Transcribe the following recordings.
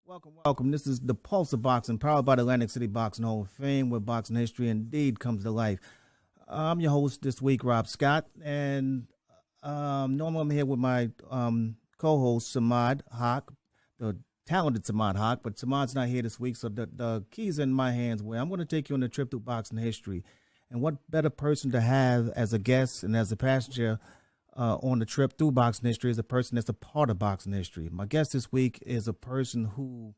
Welcome. This is the Pulse of Boxing, powered by the Atlantic City Boxing Hall of Fame, where boxing history indeed comes to life. I'm your host this week, Rob Scott, and normally I'm here with my co-host, Samad Haq, the talented Samad Haq, but Samad's not here this week, so the key's in my hands where I'm going to take you on a trip through boxing history. And what better person to have as a guest and as a passenger on the trip through boxing history is a person that's a part of boxing history. My guest this week is a person who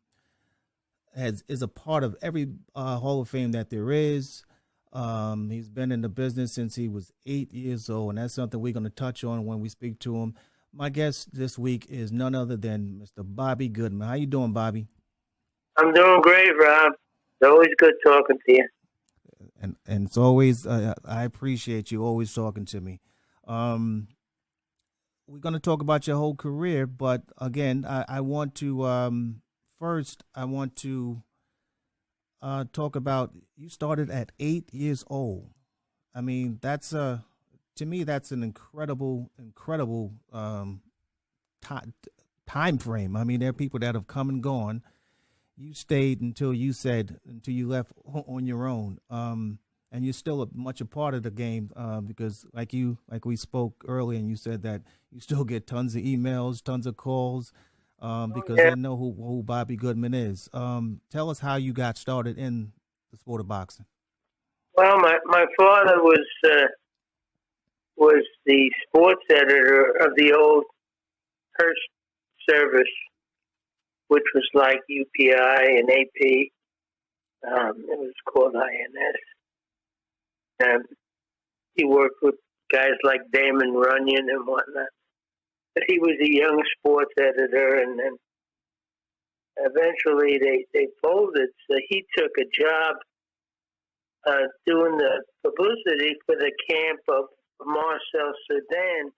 is a part of every Hall of Fame that there is. He's been in the business since he was 8 years old, and that's something we're going to touch on when we speak to him. My guest this week is none other than Mr. Bobby Goodman. How you doing, Bobby? I'm doing great, Rob. It's always good talking to you. And it's always I appreciate you always talking to me. We're going to talk about your whole career, but again, I want to first talk about you started at 8 years old. I mean, that's to me that's an incredible time frame. I mean, there are people that have come and gone. You stayed until you left on your own. And you're still much a part of the game because, like we spoke earlier, and you said that you still get tons of emails, tons of calls because they know who Bobby Goodman is. Tell us how you got started in the sport of boxing. Well, my father was the sports editor of the old Hearst service, which was like UPI and AP. It was called INS. He worked with guys like Damon Runyon and whatnot. But he was a young sports editor, and then eventually they folded. So he took a job doing the publicity for the camp of Marcel Cerdan,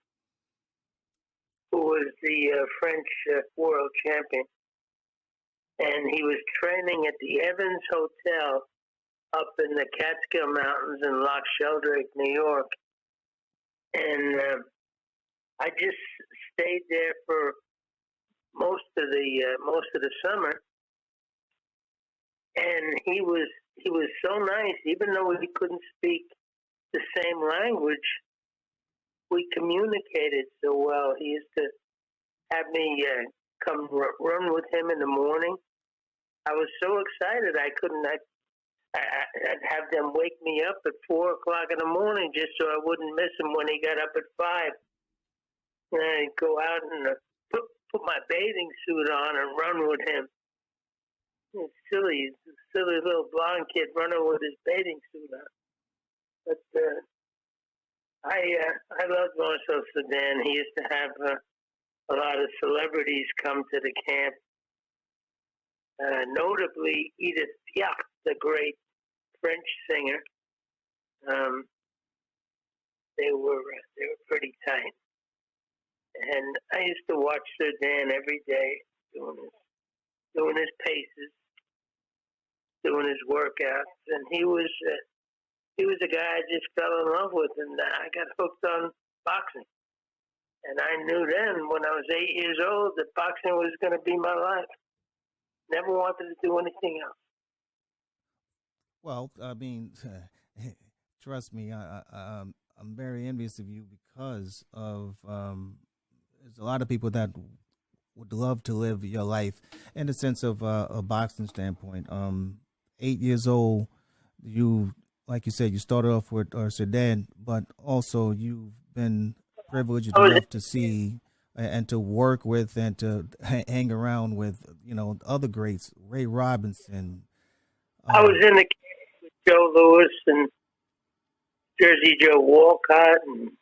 who was the French world champion. And he was training at the Evans Hotel up in the Catskill Mountains in Loch Sheldrake, New York. And I just stayed there for most of the summer. And he was so nice, even though we couldn't speak the same language, we communicated so well. He used to have me come run with him in the morning. I was so excited I'd have them wake me up at 4 o'clock in the morning just so I wouldn't miss him when he got up at 5. And I'd go out and put my bathing suit on and run with him. It's silly little blonde kid running with his bathing suit on. But I loved Marcel Cerdan. He used to have a lot of celebrities come to the camp. Notably Edith Piaf, the great French singer. They were pretty tight, and I used to watch Cerdan every day doing his paces, doing his workouts, and he was a guy I just fell in love with, and I got hooked on boxing. And I knew then, when I was 8 years old, that boxing was going to be my life. Never wanted to do anything else. Well, I mean, trust me, I'm very envious of you because of there's a lot of people that would love to live your life in the sense of a boxing standpoint. 8 years old, you, like you said, you started off with Cerdan, but also you've been privileged enough to see and to work with and to hang around with, other greats, Ray Robinson. I was in the camp with Joe Louis and Jersey Joe Walcott and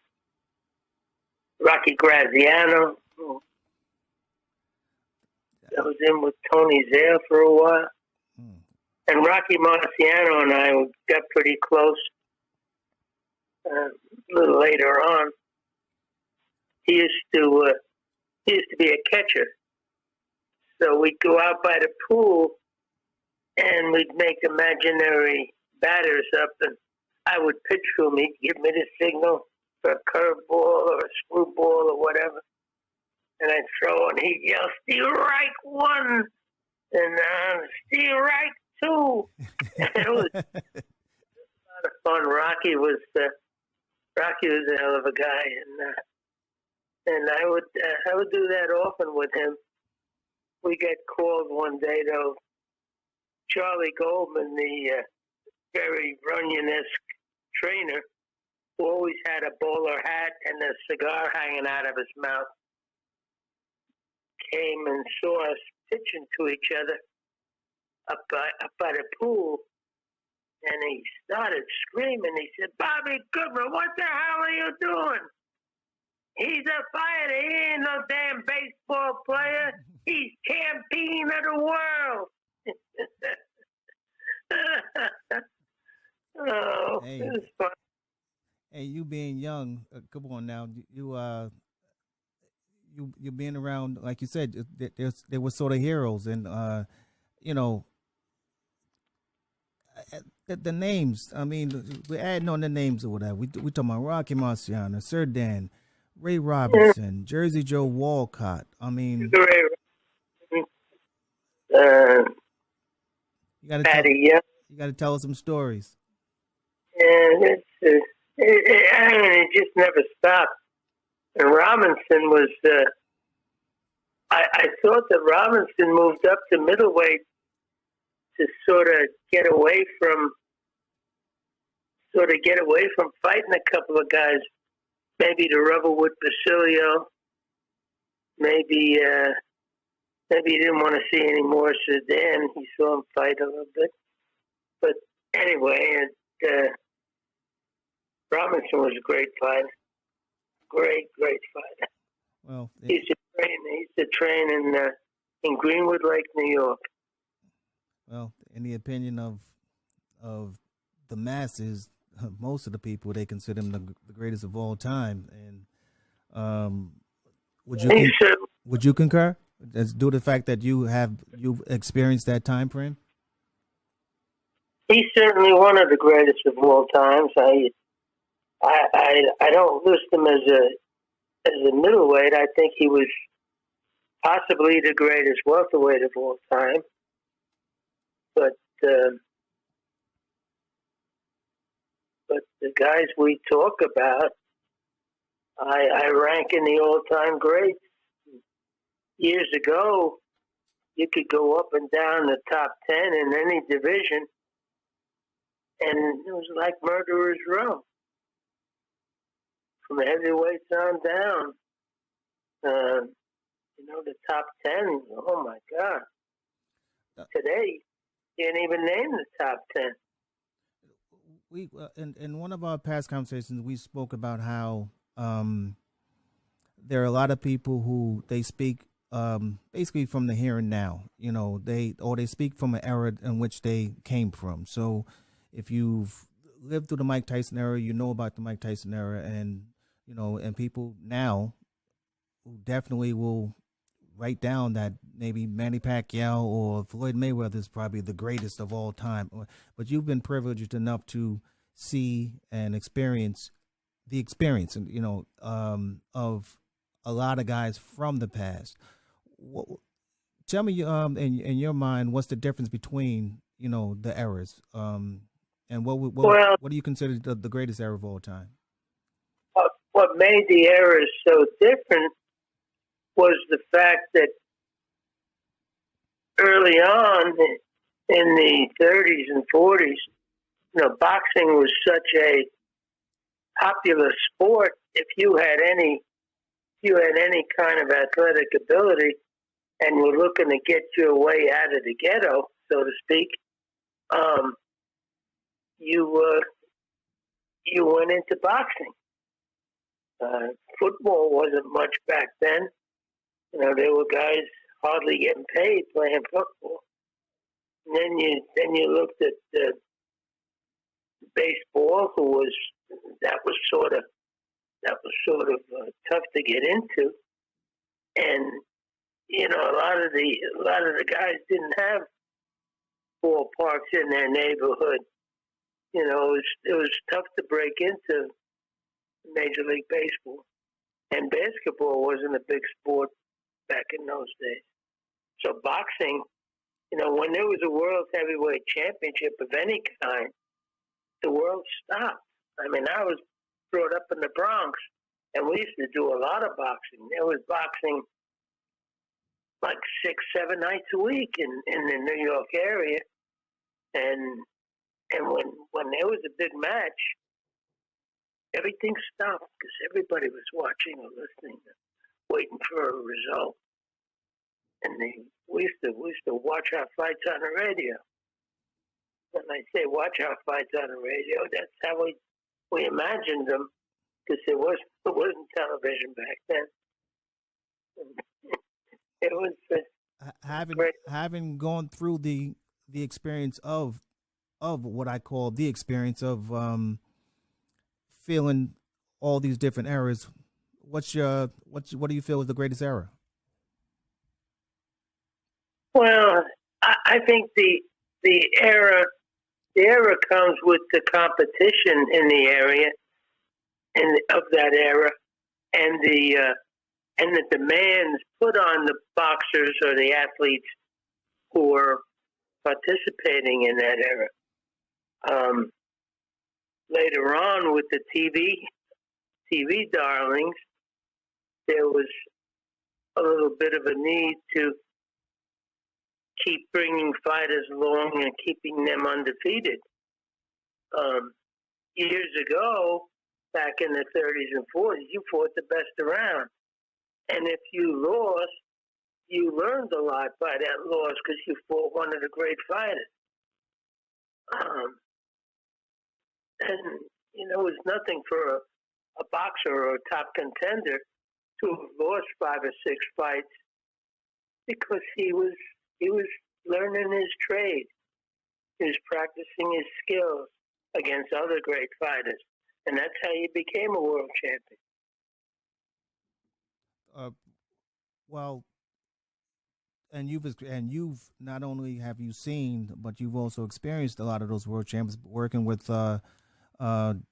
Rocky Graziano. I was in with Tony Zale for a while. And Rocky Marciano and I got pretty close a little later on. He used to be a catcher. So we'd go out by the pool and we'd make imaginary batters up, and I would pitch to him. He'd give me the signal for a curveball or a screwball or whatever. And I'd throw, and he'd yell, "Strike one!" and Steve Reich too. It was a lot of fun. Rocky was a hell of a guy, and I would do that often with him. We get called one day though. Charlie Goldman, the very Runyon-esque trainer, who always had a bowler hat and a cigar hanging out of his mouth, came and saw us pitching to each other up by the pool, and he started screaming. He said, "Bobby Goodman, what the hell are you doing? He's a fighter. He ain't no damn baseball player. He's champion of the world." Oh, Hey, it was fun. hey, you being young, come on now. You being around, like you said, there were sort of heroes, and you know, the names. I mean, we're adding on the names or whatever. We talking about Rocky Marciano, Sir Dan, Ray Robinson, Jersey Joe Walcott. I mean, you got to tell. Patty, yeah. You got to tell us some stories. And it just never stopped. And Robinson was, I thought that Robinson moved up to middleweight to sort of get away from fighting a couple of guys, maybe to rubber with Basilio, maybe he didn't want to see any more Sedan. He saw him fight a little bit. But anyway, Robinson was a great fighter. Great fighter. Well, He used to train in Greenwood Lake, New York. Well, in the opinion of the masses, most of the people, they consider him the greatest of all time. And would you concur? That's due to the fact that you've experienced that time frame. He's certainly one of the greatest of all times. I don't list him as a middleweight. I think he was possibly the greatest welterweight of all time. But the guys we talk about, I rank in the all-time greats. Years ago, you could go up and down the top 10 in any division, and it was like Murderer's Row. From heavyweights on down, the top 10, oh my God. Today, you can't even name the top 10. We in one of our past conversations, we spoke about how there are a lot of people who they speak basically from the here and now. They speak from an era in which they came from. So if you've lived through the Mike Tyson era, you know about the Mike Tyson era, and people now who definitely will write down that maybe Manny Pacquiao or Floyd Mayweather is probably the greatest of all time. But you've been privileged enough to see and experience the experience, of a lot of guys from the past. Tell me, in your mind, what's the difference between the eras, and what do you consider the greatest era of all time? What made the eras so different was the fact that early on in the 30s and 40s, boxing was such a popular sport. If you had any kind of athletic ability and were looking to get your way out of the ghetto, so to speak, you went into boxing. Football wasn't much back then. There were guys hardly getting paid playing football. And then you looked at baseball, that was sort of tough to get into, and a lot of the guys didn't have ballparks in their neighborhood. It was tough to break into Major League Baseball, and basketball wasn't a big sport back in those days. So boxing When there was a world heavyweight championship of any kind, the world stopped. I mean, I was brought up in the Bronx, and we used to do a lot of boxing. There was boxing like 6-7 nights a week in the New York area, and when there was a big match, everything stopped because everybody was watching or listening, waiting for a result. And we used to watch our fights on the radio. When I say watch our fights on the radio, that's how we imagined them, because it wasn't television back then. It was having gone through the experience of what I call the experience of feeling all these different eras. What do you feel is the greatest era? Well, I think the era comes with the competition in the area and of that era, and the demands put on the boxers or the athletes who were participating in that era. Later on, with the TV darlings, there was a little bit of a need to keep bringing fighters along and keeping them undefeated. Years ago, back in the 30s and 40s, you fought the best around. And if you lost, you learned a lot by that loss because you fought one of the great fighters. And, it was nothing for a boxer or a top contender to have lost 5 or 6 fights because he was learning his trade. He was practicing his skills against other great fighters. And that's how he became a world champion. Well, and you've not only have you seen, but you've also experienced a lot of those world champions, working with Don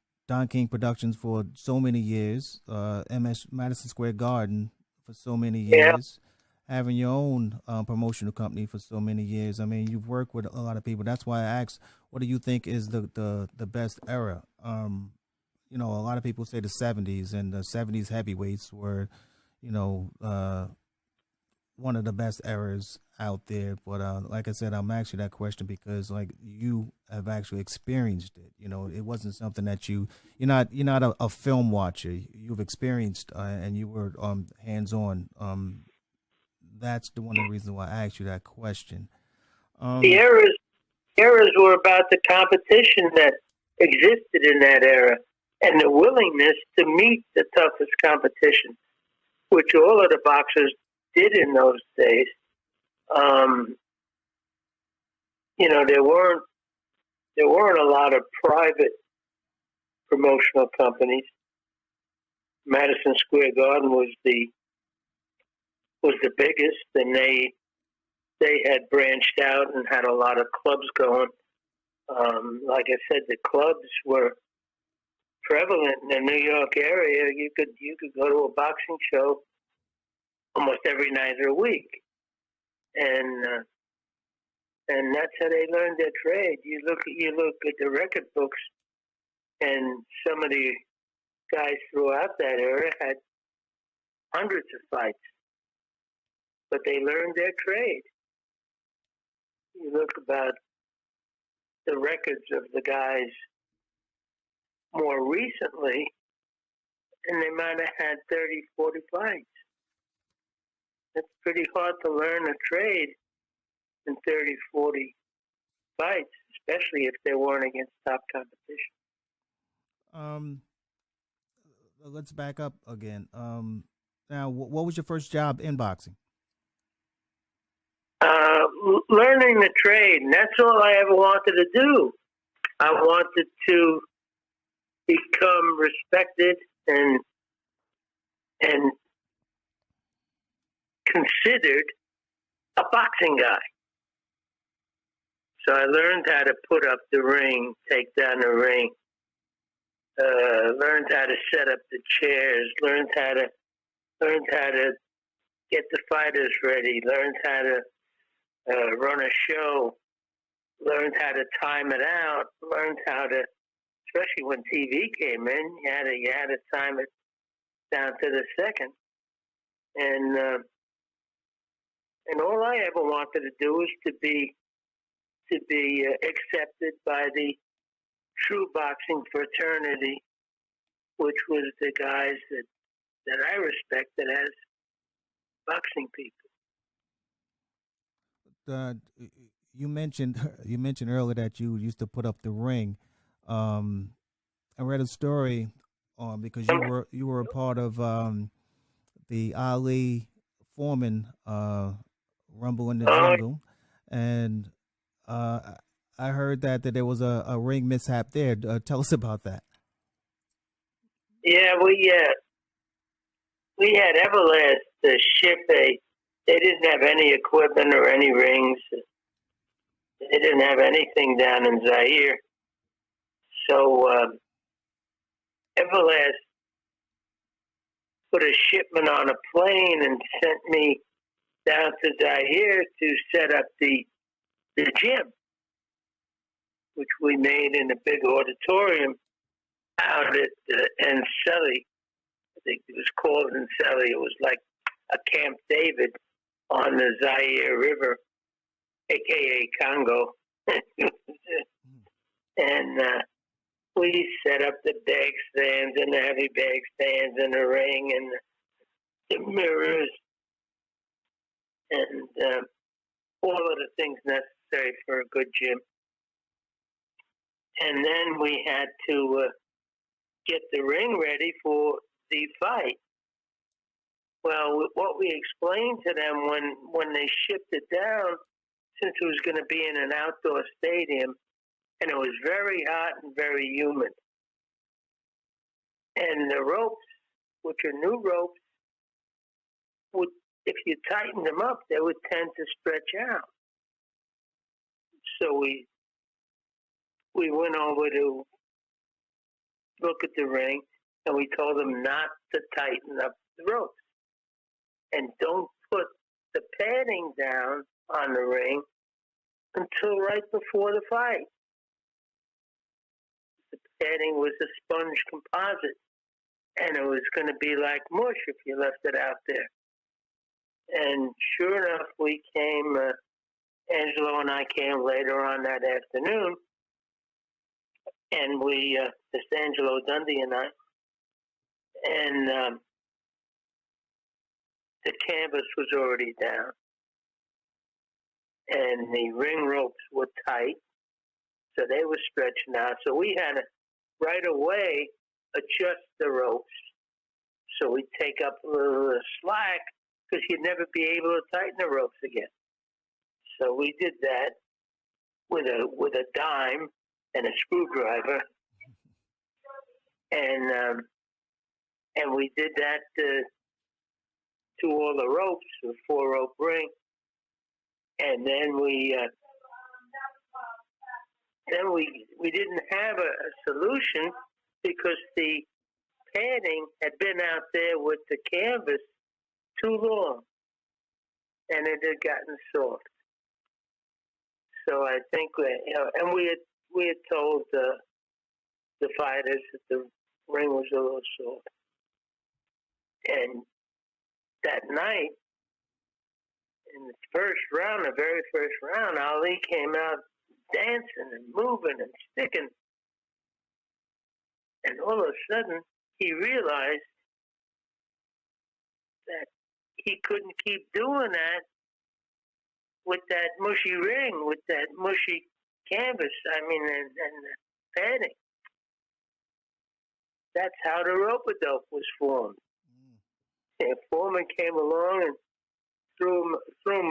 King Productions for so many years, Madison Square Garden for so many years, having your own promotional company for so many years. I mean, you've worked with a lot of people. That's why I asked, what do you think is the best era? A lot of people say the 70s, and the 70s heavyweights were, one of the best eras out there. But like I said, I'm asking that question because you have actually experienced it. It wasn't something that you're not a film watcher. You've experienced and you were hands on. That's one of the reasons why I asked you that question. The eras were about the competition that existed in that era and the willingness to meet the toughest competition, which all of the boxers did in those days. There weren't a lot of private promotional companies. Madison Square Garden was the biggest, and they had branched out and had a lot of clubs going. Like I said, the clubs were prevalent in the New York area. You could go to a boxing show almost every night of the week, and that's how they learned their trade. You look at the record books, and some of the guys throughout that era had hundreds of fights, but they learned their trade. You look about the records of the guys more recently, and they might have had 30, 40 fights. It's pretty hard to learn a trade in 30, 40 fights, especially if they weren't against top competition. Let's back up again. Now, what was your first job in boxing? Learning the trade, and that's all I ever wanted to do. I wanted to become respected and considered a boxing guy. So I learned how to put up the ring, take down the ring, learned how to set up the chairs, learned how to get the fighters ready, learned how to run a show, learned how to time it out, learned how to, especially when TV came in, you had to time it down to the second. And all I ever wanted to do was to be accepted by the true boxing fraternity, which was the guys that I respected as boxing people. You mentioned earlier that you used to put up the ring. I read a story because you were a part of the Ali Foreman Rumble in the Jungle, and I heard that there was a ring mishap there. Tell us about that. Yeah, we had Everlast ship they didn't have any equipment or any rings. They didn't have anything down in Zaire. So Everlast put a shipment on a plane and sent me down to Zaire to set up the gym, which we made in a big auditorium out at Enselli. I think it was called Enselli. It was like a Camp David on the Zaire River, a.k.a. Congo. And we set up the bag stands and the heavy bag stands and the ring and the mirrors and all of the things necessary for a good gym. And then we had to get the ring ready for the fight. Well, what we explained to them when they shipped it down, since it was going to be in an outdoor stadium, and it was very hot and very humid. And the ropes, which are new ropes, would, if you tighten them up, they would tend to stretch out. So we went over to look at the ring, and we told them not to tighten up the ropes. And don't put the padding down on the ring until right before the fight. The padding was a sponge composite, and it was going to be like mush if you left it out there. And sure enough, we came, Angelo and I came later on that afternoon, and we, this Angelo Dundee and I, and the canvas was already down, and the ring ropes were tight, so they were stretching out. So we had to right away adjust the ropes, so we'd take up a little slack because you'd never be able to tighten the ropes again. So we did that with a dime and a screwdriver, and we did that to all the ropes, a 4-rope ring, and then we didn't have a solution because the padding had been out there with the canvas too long, and it had gotten soft. So I think, and we had told the fighters that the ring was a little soft, and that night, in the first round, the very first round, Ali came out dancing and moving and sticking. And all of a sudden, he realized that he couldn't keep doing that with that mushy ring, with that mushy canvas, and the padding. That's how the rope-a-dope was formed. And Foreman came along and threw him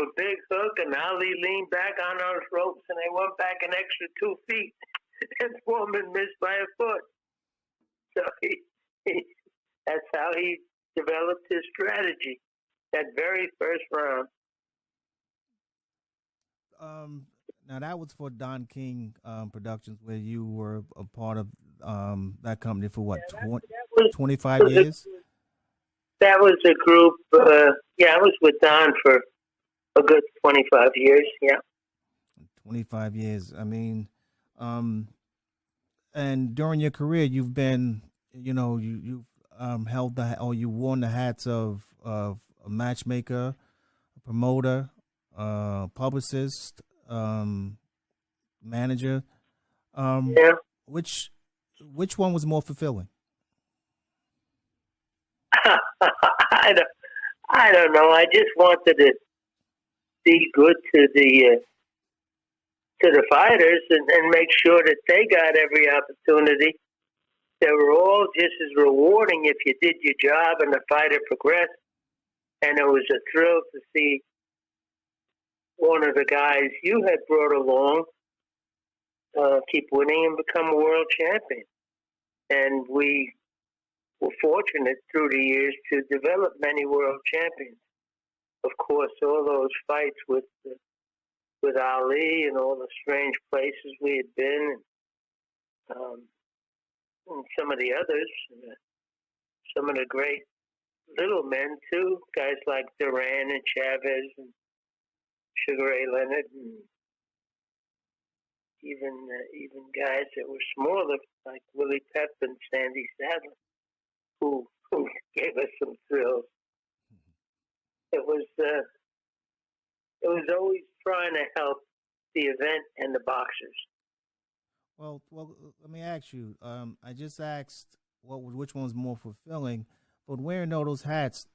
a big hook, and Ali leaned back on those ropes, and they went back an extra 2 feet. And Foreman missed by a foot. So that's how he developed his strategy, that very first round. Now, that was for Don King Productions, where you were a part of that company for what, 25 years? That was a group, I was with Don for a good 25 years. Yeah. 25 years. I mean, and during your career, you've been, you've held you worn the hats of a matchmaker, a promoter, publicist, manager. Yeah. Which one was more fulfilling? I don't know. I just wanted to be good to the fighters and make sure that they got every opportunity. They were all just as rewarding if you did your job and the fighter progressed. And it was a thrill to see one of the guys you had brought along keep winning and become a world champion. And we were fortunate through the years to develop many world champions. Of course, all those fights with Ali and all the strange places we had been, and some of the others, some of the great little men too, guys like Duran and Chavez and Sugar Ray Leonard, and even guys that were smaller like Willie Pep and Sandy Sadler, who gave us some thrills. It was always trying to help the event and the boxers. Well, let me ask you. I just asked which one was more fulfilling, but wearing all those hats,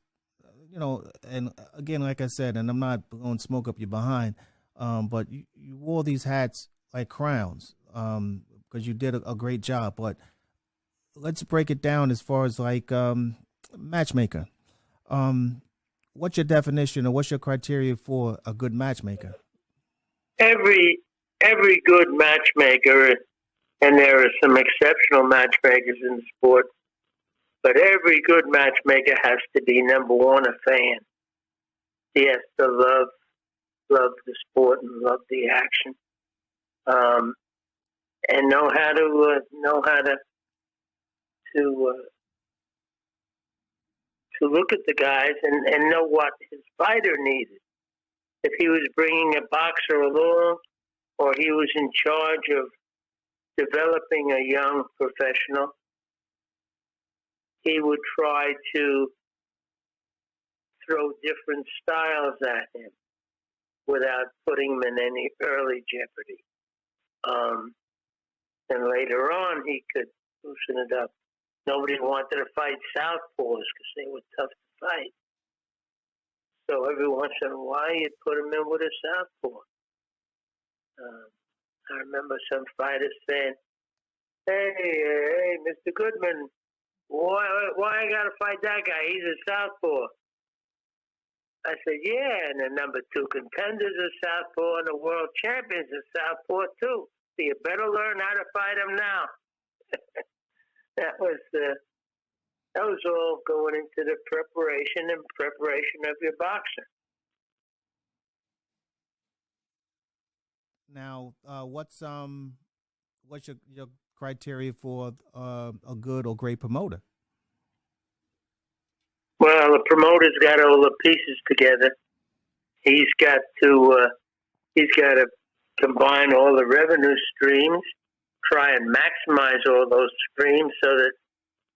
and again, like I said, and I'm not going to smoke up your behind, but you wore these hats like crowns, because you did a great job. But let's break it down as far as like matchmaker. What's your definition, or what's your criteria for a good matchmaker? Every good matchmaker, and there are some exceptional matchmakers in the sport, but every good matchmaker has to be, number one, a fan. He has to love the sport and love the action, and know how to look at the guys and know what his fighter needed. If he was bringing a boxer along, or he was in charge of developing a young professional, he would try to throw different styles at him without putting him in any early jeopardy. And later on, he could loosen it up. Nobody wanted to fight southpaws because they were tough to fight. So every once in a while, you'd put him in with a southpaw. I remember some fighters saying, "Hey, Mr. Goodman, why I got to fight that guy? He's a southpaw." I said, "Yeah, and the number 2 contender's a southpaw, and the world champion's a southpaw too. So you better learn how to fight him now." That was all going into the preparation of your boxer. Now, what's your criteria for a good or great promoter? Well, the promoter's got all the pieces together. He's got to combine all the revenue streams, try and maximize all those streams so that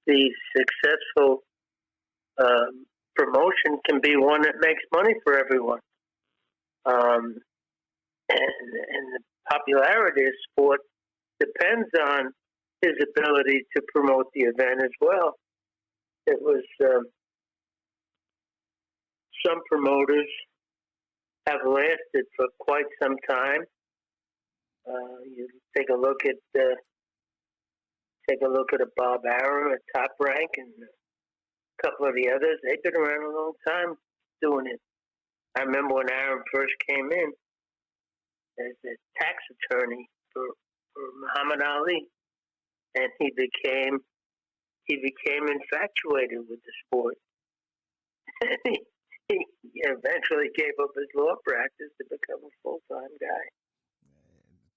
the successful promotion can be one that makes money for everyone. And the popularity of sport depends on his ability to promote the event as well. It was some promoters have lasted for quite some time. You take a look at a Bob Arum at Top Rank and a couple of the others. They've been around a long time doing it. I remember when Arum first came in as a tax attorney for Muhammad Ali, and he became infatuated with the sport. he eventually gave up his law practice to become a full-time guy.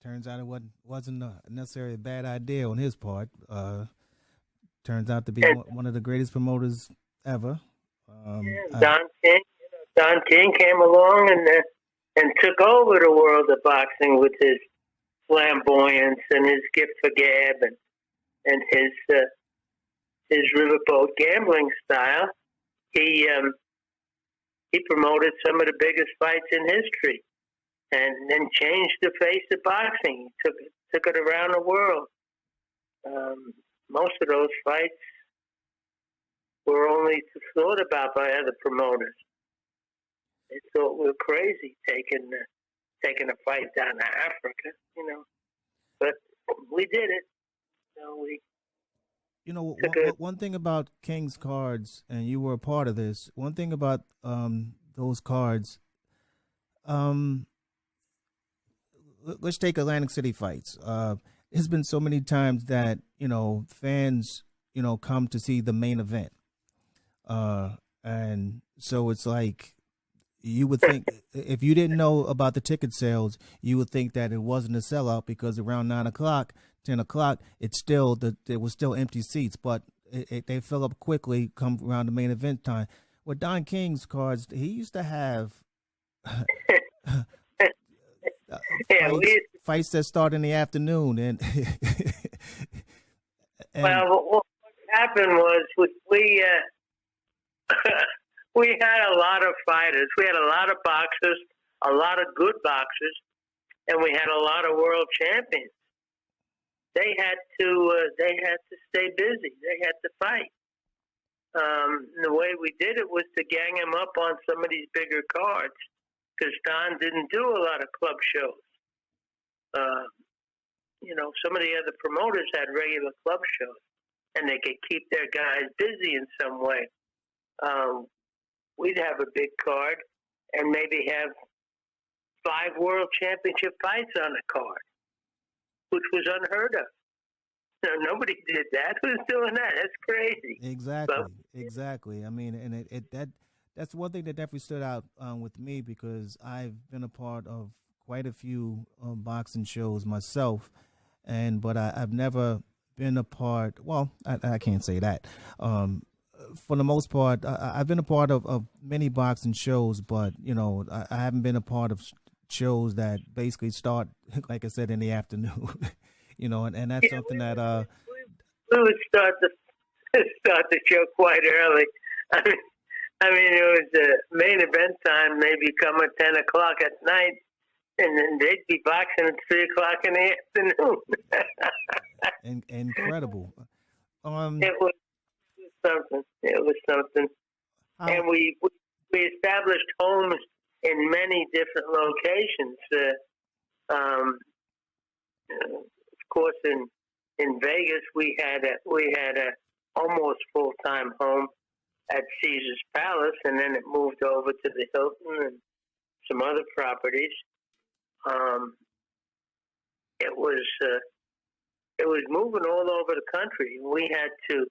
Turns out it wasn't necessarily a bad idea on his part. Turns out to be one of the greatest promoters ever. Don King came along, and and took over the world of boxing with his flamboyance and his gift for gab and his riverboat gambling style. He promoted some of the biggest fights in history, and then changed the face of boxing. He took it around the world. Most of those fights were only thought about by other promoters. They thought we were crazy taking a fight down to Africa, But we did it. One thing about King's cards, and you were a part of this. One thing about those cards. Let's take Atlantic City fights. There's been so many times that fans come to see the main event, and so it's like you would think if you didn't know about the ticket sales, you would think that it wasn't a sellout because around 9 o'clock, 10 o'clock, there was still empty seats, but they fill up quickly come around the main event time. With Don King's cards, he used to have fights that start in the afternoon, and well, what happened was we we had a lot of fighters. We had a lot of boxers, a lot of good boxers, and we had a lot of world champions. They had to stay busy. They had to fight. The way we did it was to gang them up on some of these bigger cards, because Don didn't do a lot of club shows. Some of the other promoters had regular club shows, and they could keep their guys busy in some way. We'd have a big card and maybe have 5 world championship fights on the card, which was unheard of. Nobody did that. Who's doing that? That's crazy. Exactly. I mean, and that's one thing that definitely stood out with me, because I've been a part of quite a few boxing shows myself, but I've never been a part. Well, I can't say that. For the most part, I've been a part of many boxing shows, but I haven't been a part of shows that basically start, like I said, in the afternoon. And that's something that we would start the show quite early. I mean, it was the main event time, maybe come at 10 o'clock at night, and then they'd be boxing at 3 o'clock in the afternoon. Incredible. It was something. It was something. And we established homes in many different locations. Of course, in Vegas, we had a almost full-time home at Caesar's Palace, and then it moved over to the Hilton and some other properties. It was moving all over the country. We had to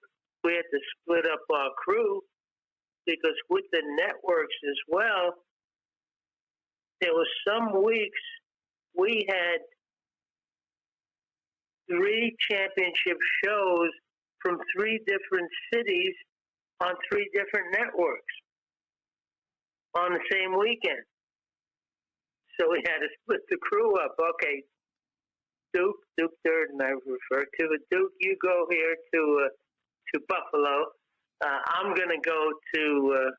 split up our crew, because with the networks as well, there were some weeks we had 3 championship shows from 3 different cities on 3 different networks on the same weekend. So we had to split the crew up. Okay, Duke Durden, I refer to it. Duke, you go here to Buffalo. I'm going to go to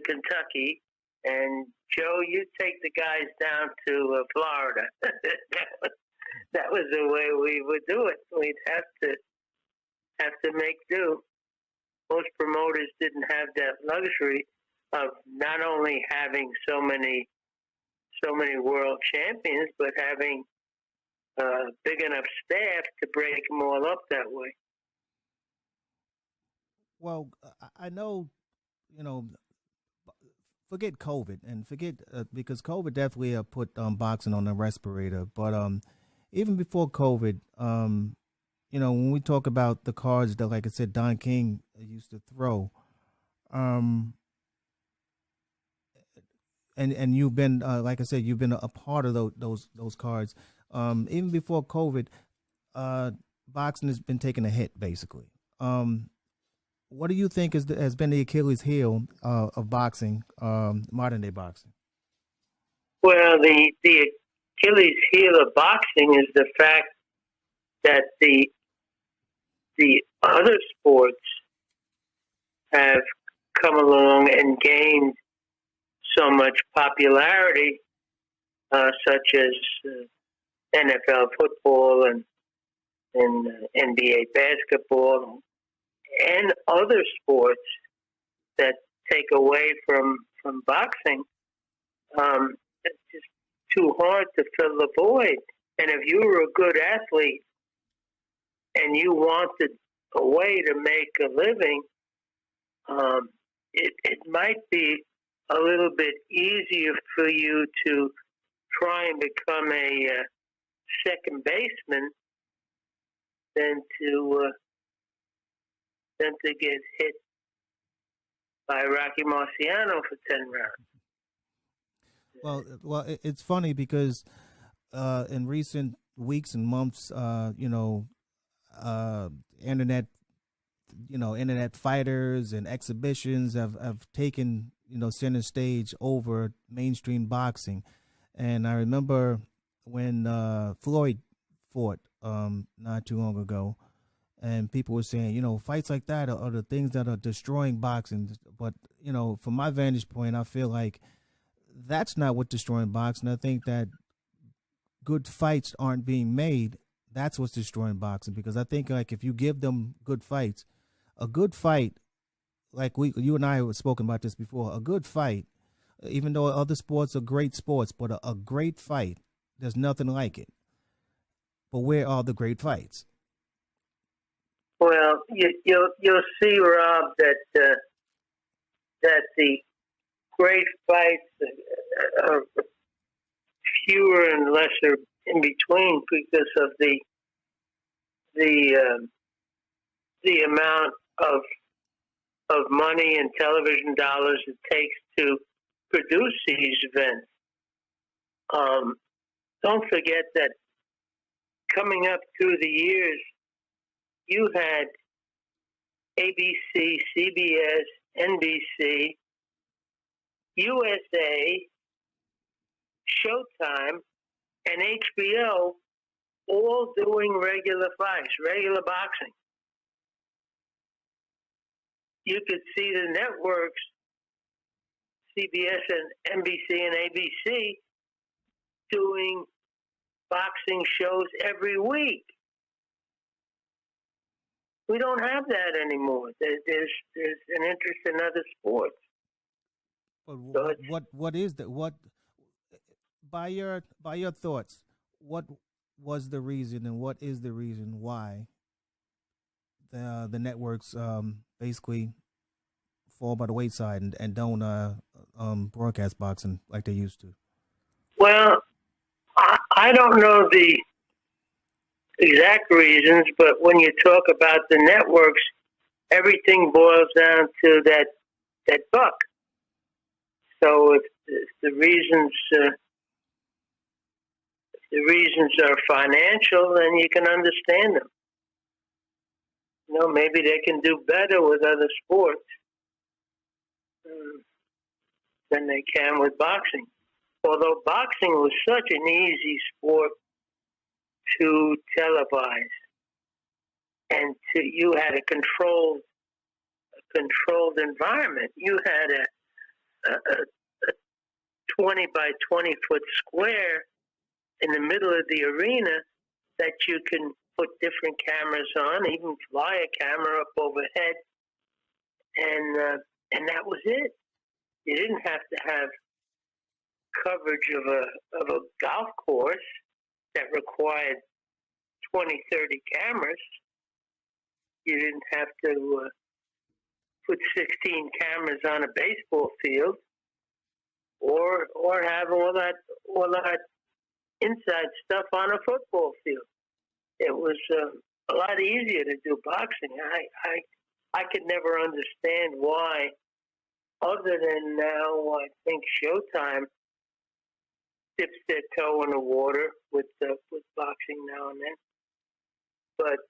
Kentucky, and Joe, you take the guys down to Florida. That was the way we would do it. We'd have to make do. Most promoters didn't have that luxury of not only having so many world champions, but having big enough staff to break them all up that way. Well, I know, forget COVID and forget because COVID definitely put boxing on the respirator. But even before COVID, when we talk about the cards that, like I said, Don King used to throw, and you've been, like I said, you've been a part of those cards. Even before COVID, boxing has been taking a hit, basically. What do you think has been the Achilles heel of boxing, modern day boxing? Well, the Achilles heel of boxing is the fact that the other sports have come along and gained so much popularity, such as NFL football and NBA basketball and other sports that take away from boxing. It's just too hard to fill the void. And if you were a good athlete and you wanted a way to make a living, it might be a little bit easier for you to try and become a second baseman than to get hit by Rocky Marciano for 10 rounds. Well, it's funny because in recent weeks and months, internet, internet fighters and exhibitions have taken, center stage over mainstream boxing. And I remember when Floyd fought not too long ago, and people were saying, fights like that are the things that are destroying boxing. But, from my vantage point, I feel like that's not what's destroying boxing. I think that good fights aren't being made. That's what's destroying boxing, because I think like if you give them good fights, a good fight, like you and I have spoken about this before, a good fight, even though other sports are great sports, but a great fight, there's nothing like it. But where are the great fights? Well, you'll see, Rob, that the great fights are fewer and lesser in between because of the amount of money and television dollars it takes to produce these events. Don't forget that coming up through the years, you had ABC, CBS, NBC, USA, Showtime, and HBO all doing regular fights, regular boxing. You could see the networks, CBS and NBC and ABC, doing boxing shows every week. We don't have that anymore. There's an interest in other sports. But what is that? What by your thoughts? What was the reason, and what is the reason why the networks basically fall by the wayside and don't broadcast boxing like they used to? Well, I don't know the exact reasons, but when you talk about the networks, everything boils down to that buck. So if the reasons are financial, then you can understand them. Maybe they can do better with other sports than they can with boxing. Although boxing was such an easy sport to televise, and you had a controlled environment. You had a 20 by 20 foot square in the middle of the arena that you can put different cameras on, even fly a camera up overhead, and that was it. You didn't have to have coverage of a golf course that required 20, 30 cameras. You didn't have to put 16 cameras on a baseball field, or have all that inside stuff on a football field. It was a lot easier to do boxing. I could never understand why, other than now I think Showtime dips their toe in the water with boxing now and then. But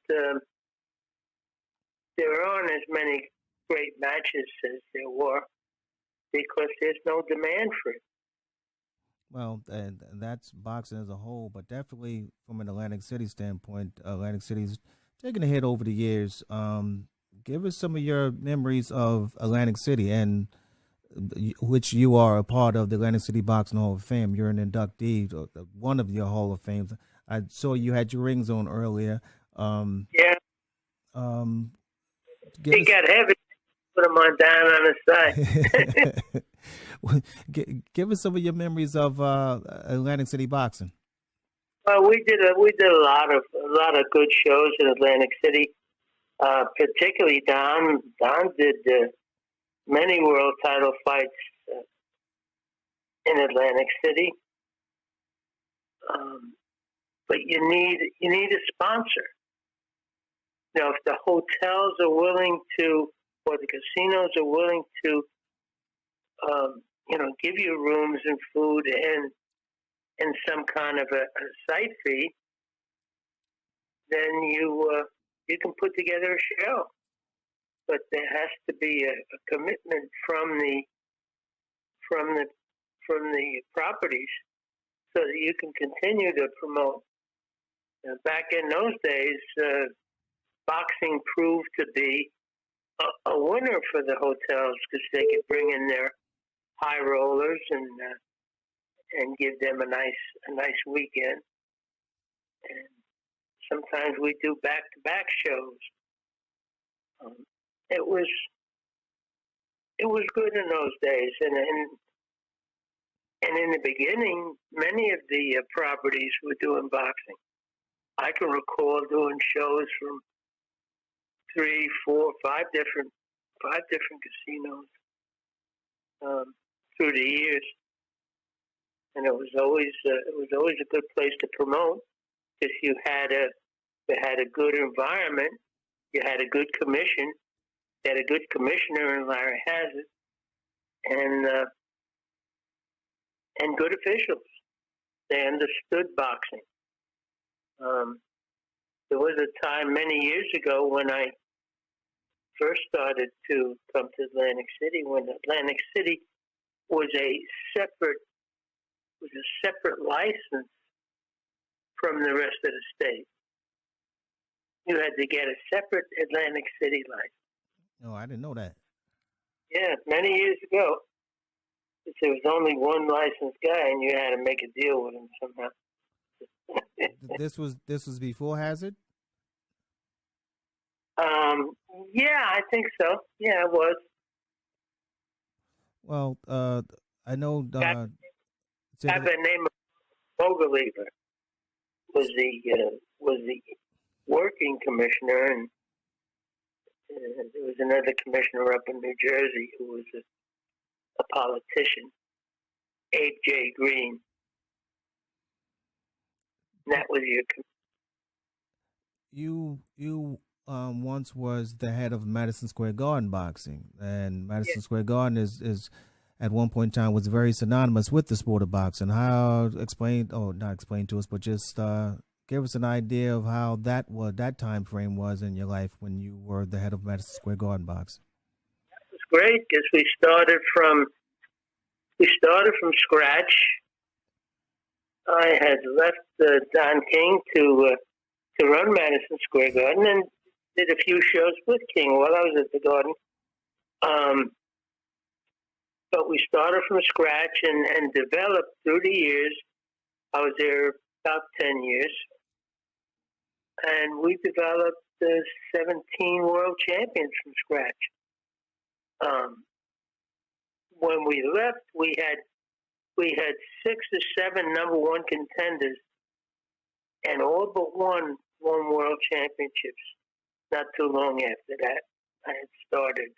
there aren't as many great matches as there were because there's no demand for it. Well, and that's boxing as a whole, but definitely from an Atlantic City standpoint, Atlantic City's taken a hit over the years. Give us some of your memories of Atlantic City, and which you are a part of the Atlantic City Boxing Hall of Fame. You're an inductee, one of your Hall of Fames. I saw you had your rings on earlier. Um, Yeah, um, give he us got heavy. Put him on down on his side. give us some of your memories of Atlantic City boxing. Well, we did a lot of good shows in Atlantic City. Particularly Don. Don did many world title fights uh, in Atlantic City. But you need a sponsor. You know, if the hotels are willing to, or the casinos are willing to, give you rooms and food and some kind of a site fee, then you can put together a show. But there has to be a commitment from the from the properties so that you can continue to promote. Back in those days, boxing proved to be a winner for the hotels because they could bring in their high rollers and give them a nice weekend. And sometimes we do back to back shows. Um, it was good in those days, and in the beginning, many of the properties were doing boxing. I can recall doing shows from 3, 4, 5 different casinos through the years, and it was always a good place to promote if you had a good environment, you had a good commission, you had a good commissioner in Larry Hazard, and good officials. They understood boxing. There was a time many years ago when I first started to come to Atlantic City, when Atlantic City was a separate license from the rest of the state. You had to get a separate Atlantic City license. No, I didn't know that. Yeah, many years ago. There was only one licensed guy, and you had to make a deal with him somehow. This was before Hazard. Yeah, I think so. Yeah, it was. Well, I know. Guy by the name of Vogelever was the working commissioner, and there was another commissioner up in New Jersey who was a politician, Abe J. Green. And that was you once was the head of Madison Square Garden boxing, and Madison yeah. Square Garden is at one point in time was very synonymous with the sport of boxing. How not explain to us, but just give us an idea of how that time frame was in your life when you were the head of Madison Square Garden boxing. It was great because we started from scratch. I had left Don King to run Madison Square Garden and did a few shows with King while I was at the Garden. But we started from scratch and developed through the years. I was there about 10 years. And we developed 17 world champions from scratch. When we left, we had 6 or 7 number one contenders, and all but one won world championships. Not too long after that, I had started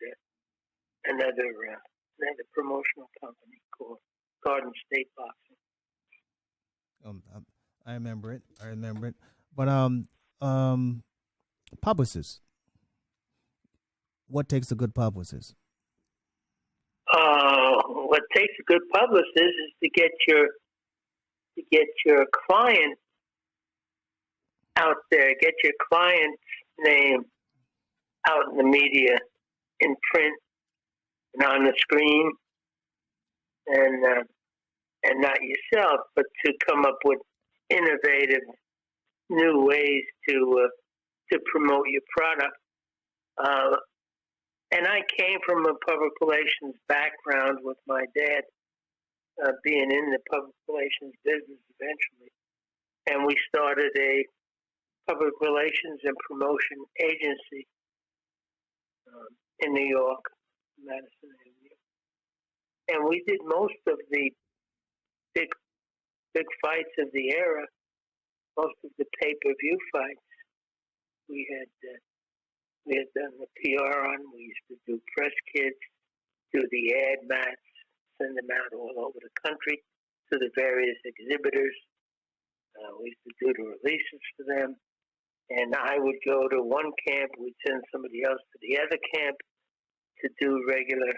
another promotional company called Garden State Boxing. I remember it. But publicist. What takes a good publicist? What takes a good publicist is to get your client out there, get your client's name out in the media, in print, and on the screen, and and not yourself, but to come up with innovative new ways to promote your product. And I came from a public relations background with my dad being in the public relations business eventually. And we started a public relations and promotion agency in New York, Madison Avenue. And we did most of the big fights of the era, most of the pay-per-view fights. We had done the PR on. We used to do press kits, do the ad mats, send them out all over the country to the various exhibitors. We used to do the releases for them. And I would go to one camp, we'd send somebody else to the other camp to do regular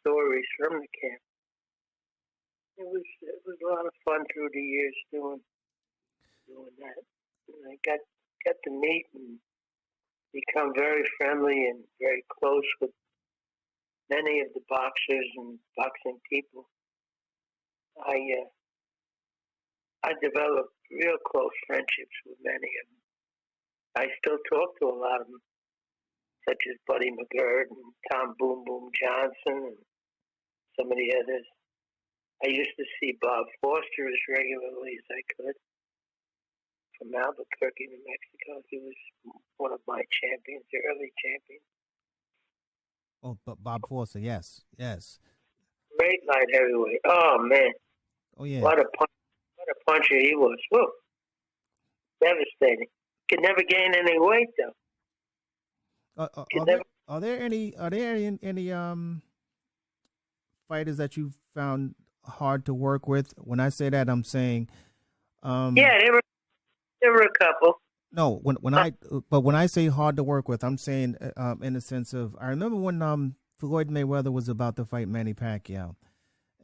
stories from the camp. It was a lot of fun through the years doing that. And I got to meet and become very friendly and very close with many of the boxers and boxing people. I developed real close friendships with many of them. I still talk to a lot of them, such as Buddy McGirt and Tom Boom Boom Johnson and some of the others. I used to see Bob Foster as regularly as I could from Albuquerque, New Mexico. He was one of my champions, the early champions. Oh, but Bob Foster, yes. Great light heavyweight. Oh, man. Oh, yeah. What a puncher he was. Whoa. Devastating. Could never gain any weight, though. Are there any fighters that you found hard to work with? When I say that, I'm saying yeah, there were a couple. No, when I say hard to work with, I'm saying in the sense of, I remember when Floyd Mayweather was about to fight Manny Pacquiao,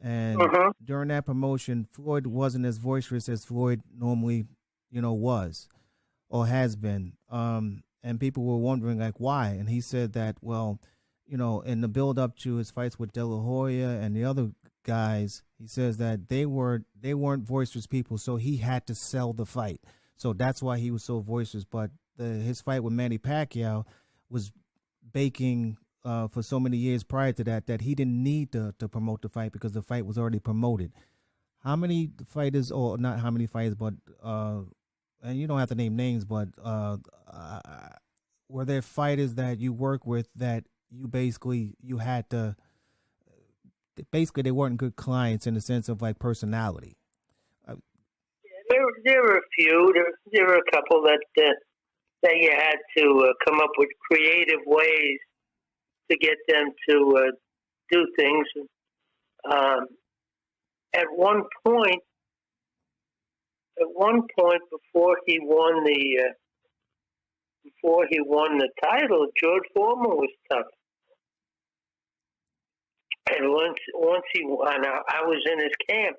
and during that promotion, Floyd wasn't as boisterous as Floyd normally, was or has been. And people were wondering like why, and he said that, well, in the build up to his fights with De La Hoya and the other guys, he says that they weren't boisterous people, so he had to sell the fight. So that's why he was so boisterous. But his fight with Manny Pacquiao was baking for so many years prior to that he didn't need to promote the fight because the fight was already promoted. How many fighters, or not how many fighters, but and you don't have to name names, but were there fighters that you work with that you had to, basically they weren't good clients in the sense of like personality? There were a few. There were a couple that you had to come up with creative ways to get them to do things. At one point, before he won the title, George Foreman was tough. And once he won, I was in his camp.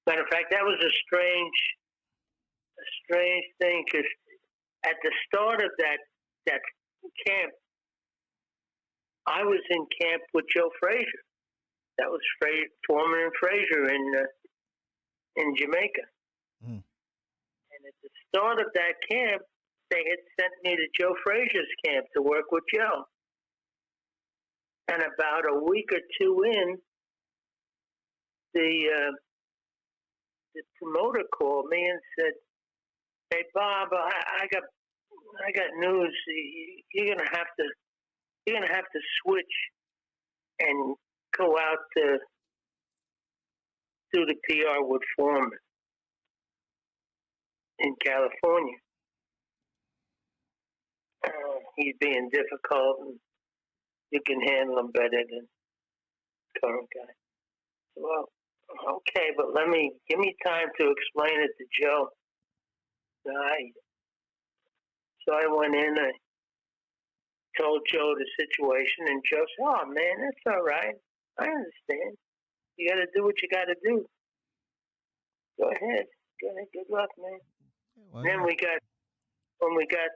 Matter of fact, that was a strange thing, because at the start of that camp, I was in camp with Joe Frazier. That was Foreman and Frazier in Jamaica. Mm. And at the start of that camp, they had sent me to Joe Frazier's camp to work with Joe. And about a week or two in, the promoter called me and said, "Hey Bob, I got news. You're gonna have to switch and go out to do the PR with Foreman in California. He's being difficult, and you can handle him better than the current guy." Well, okay, but give me time to explain it to Joe. So I went in, I told Joe the situation, and Joe said, "Oh man, that's all right. I understand. You got to do what you got to do. Go ahead. Good luck, man." Well, then when we got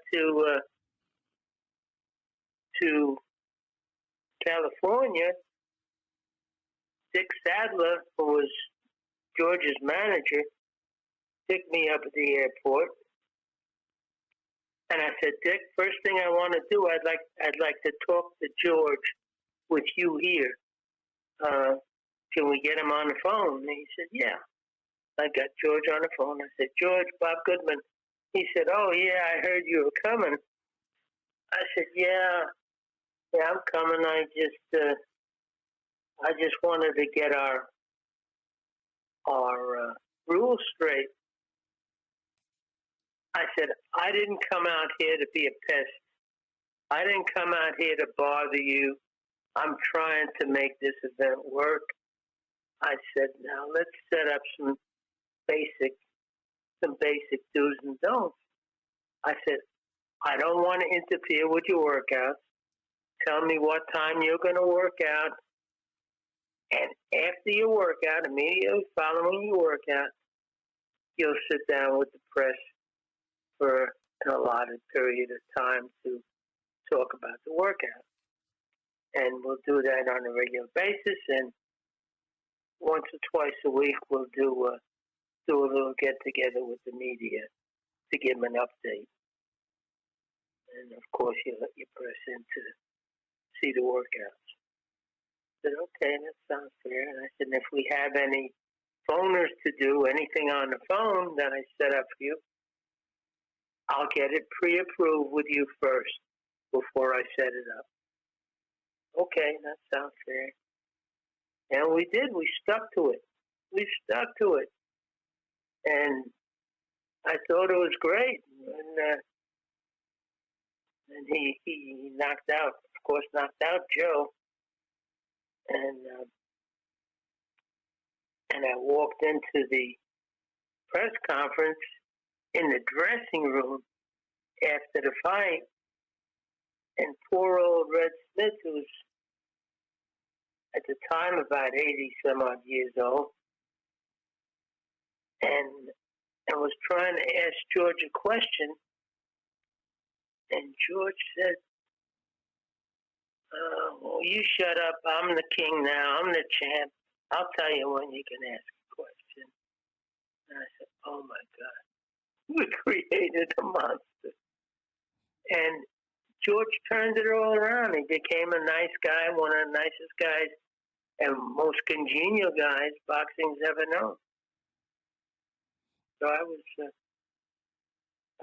to California, Dick Sadler, who was George's manager picked me up at the airport, and I said, Dick, first thing I want to do, I'd like to talk to George with you here. Can we get him on the phone? And he said, yeah. I got George on the phone. I said, George, Bob Goodman. He said, oh, yeah, I heard you were coming. I said, yeah, I'm coming. I just wanted to get our rules straight. I said, I didn't come out here to be a pest. I didn't come out here to bother you. I'm trying to make this event work. I said, now let's set up some basic do's and don'ts. I said, I don't want to interfere with your workouts. Tell me what time you're going to work out. And after your workout, immediately following your workout, you'll sit down with the press for an allotted period of time to talk about the workout. And we'll do that on a regular basis. And once or twice a week, we'll do a little get-together with the media to give them an update. And, of course, you let your press in to see the workouts. I said, okay, that sounds fair. And I said, if we have any phoners to do anything on the phone that I set up for you, I'll get it pre-approved with you first before I set it up. Okay, that sounds fair. And we did. We stuck to it. And I thought it was great. And he knocked out Joe. And I walked into the press conference in the dressing room after the fight, and poor old Red Smith, who was at the time about 80-some-odd years old, and I was trying to ask George a question, and George said, well, you shut up. I'm the king now. I'm the champ. I'll tell you when you can ask a question. And I said, oh, my God. We created a monster. And George turned it all around. He became a nice guy, one of the nicest guys and most congenial guys boxing's ever known. So I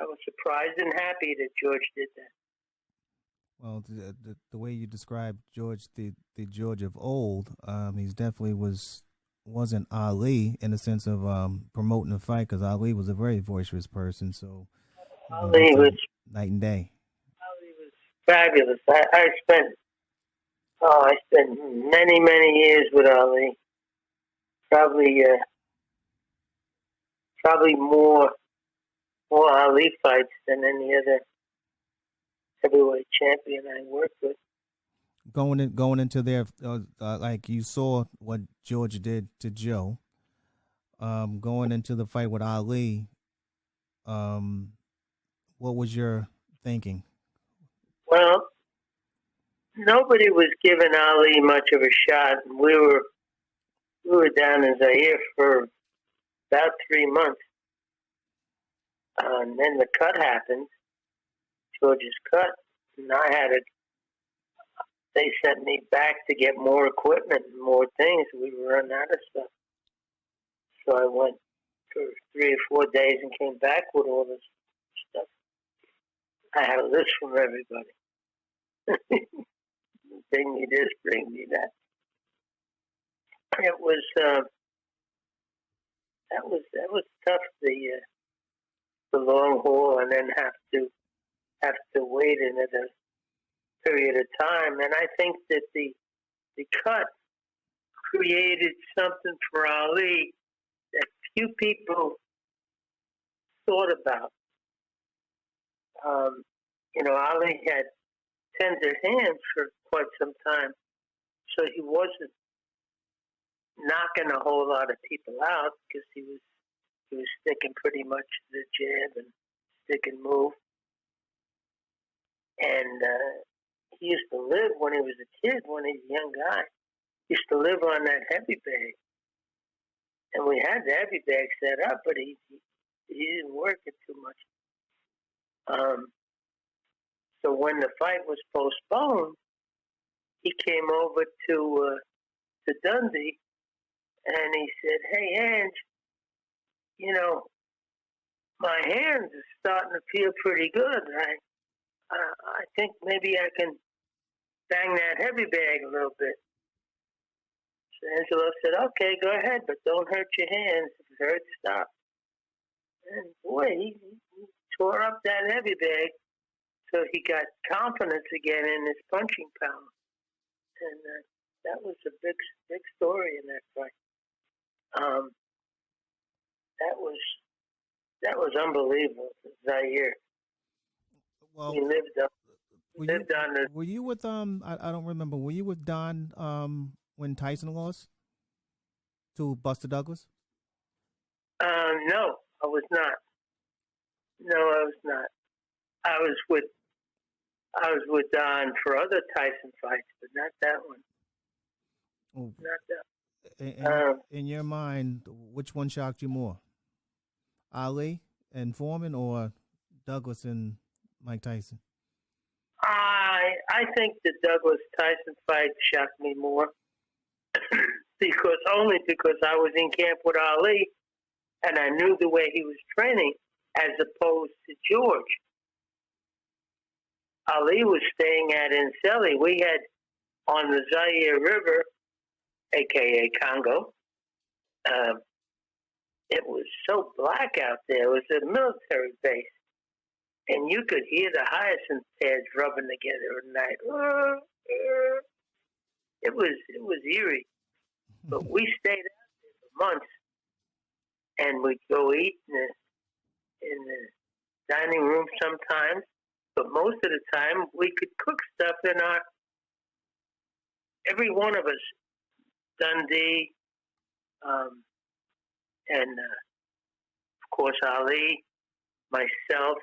was surprised and happy that George did that. Well, the way you described George, the George of old, he's definitely wasn't Ali in the sense of promoting the fight, because Ali was a very boisterous person. So Ali was night and day. Ali was fabulous. I spent many years with Ali. Probably more Ali fights than any other heavyweight champion I worked with. Going into there, like you saw what George did to Joe. Going into the fight with Ali, what was your thinking? Well, nobody was giving Ali much of a shot. We were down in Zaire for about 3 months, and then the cut happened. George's cut, and they sent me back to get more equipment and more things. We were running out of stuff. So I went for 3 or 4 days and came back with all this stuff. I had a list from everybody. Bring me this, bring me that. It was that was tough, the long haul, and then have to wait another period of time. And I think that the cut created something for Ali that few people thought about. Ali had tender hands for quite some time, so he wasn't knocking a whole lot of people out, because he was sticking pretty much to the jab and stick and move. And he used to live, when he was a kid, when he was a young guy, he used to live on that heavy bag. And we had the heavy bag set up, but he didn't work it too much. So when the fight was postponed, he came over to Dundee, and he said, "Hey, Ange, you know, my hands are starting to feel pretty good. I think maybe I can bang that heavy bag a little bit." So Angelo said, "Okay, go ahead, but don't hurt your hands. If it hurts, stop." And boy, he tore up that heavy bag, so he got confidence again in his punching power. And that was a big story in that fight. That was unbelievable. Zaire. Well, He lived on the. were you with I don't remember. Were you with Don when Tyson lost to Buster Douglas? No, I was not. No, I was not. I was with Don for other Tyson fights, but not that one. Oh. Not that. In your mind, which one shocked you more? Ali and Foreman, or Douglas and Mike Tyson? I think the Douglas Tyson fight shocked me more because I was in camp with Ali and I knew the way he was training as opposed to George. Ali was staying at Inseli. We had on the Zaire River, aka Congo. It was so black out there. It was a military base. And you could hear the hyacinth heads rubbing together at night. It was eerie. But we stayed out there for months. And we'd go eat in the dining room sometimes. But most of the time, we could cook stuff in every one of us, Dundee, and of course Ali, myself,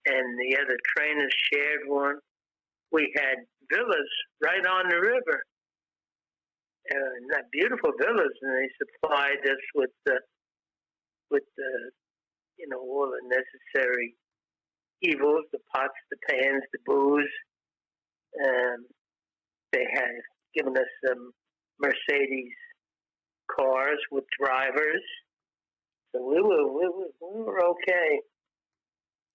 and the other trainers shared one. We had villas right on the river, not beautiful villas, and they supplied us with all the necessary evils, the pots, the pans, the booze. They had given us some Mercedes cars with drivers, so we were okay,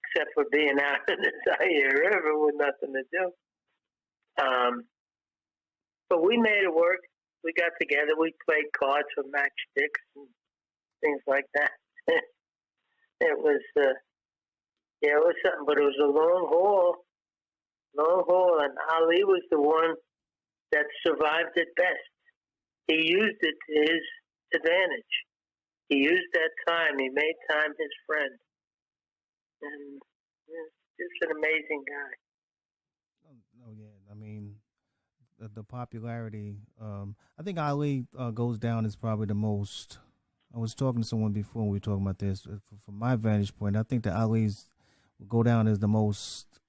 except for being out in the Zaire River with nothing to do. But we made it work. We got together. We played cards for matchsticks and things like that. It was something, but it was a long haul, and Ali was the one that survived it best. He used it to his advantage. He used that time. He made time his friend. And just an amazing guy. Oh yeah. I mean, the popularity. I think Ali goes down as probably the most. I was talking to someone before we were talking about this. From my vantage point, I think that Ali's will go down as the most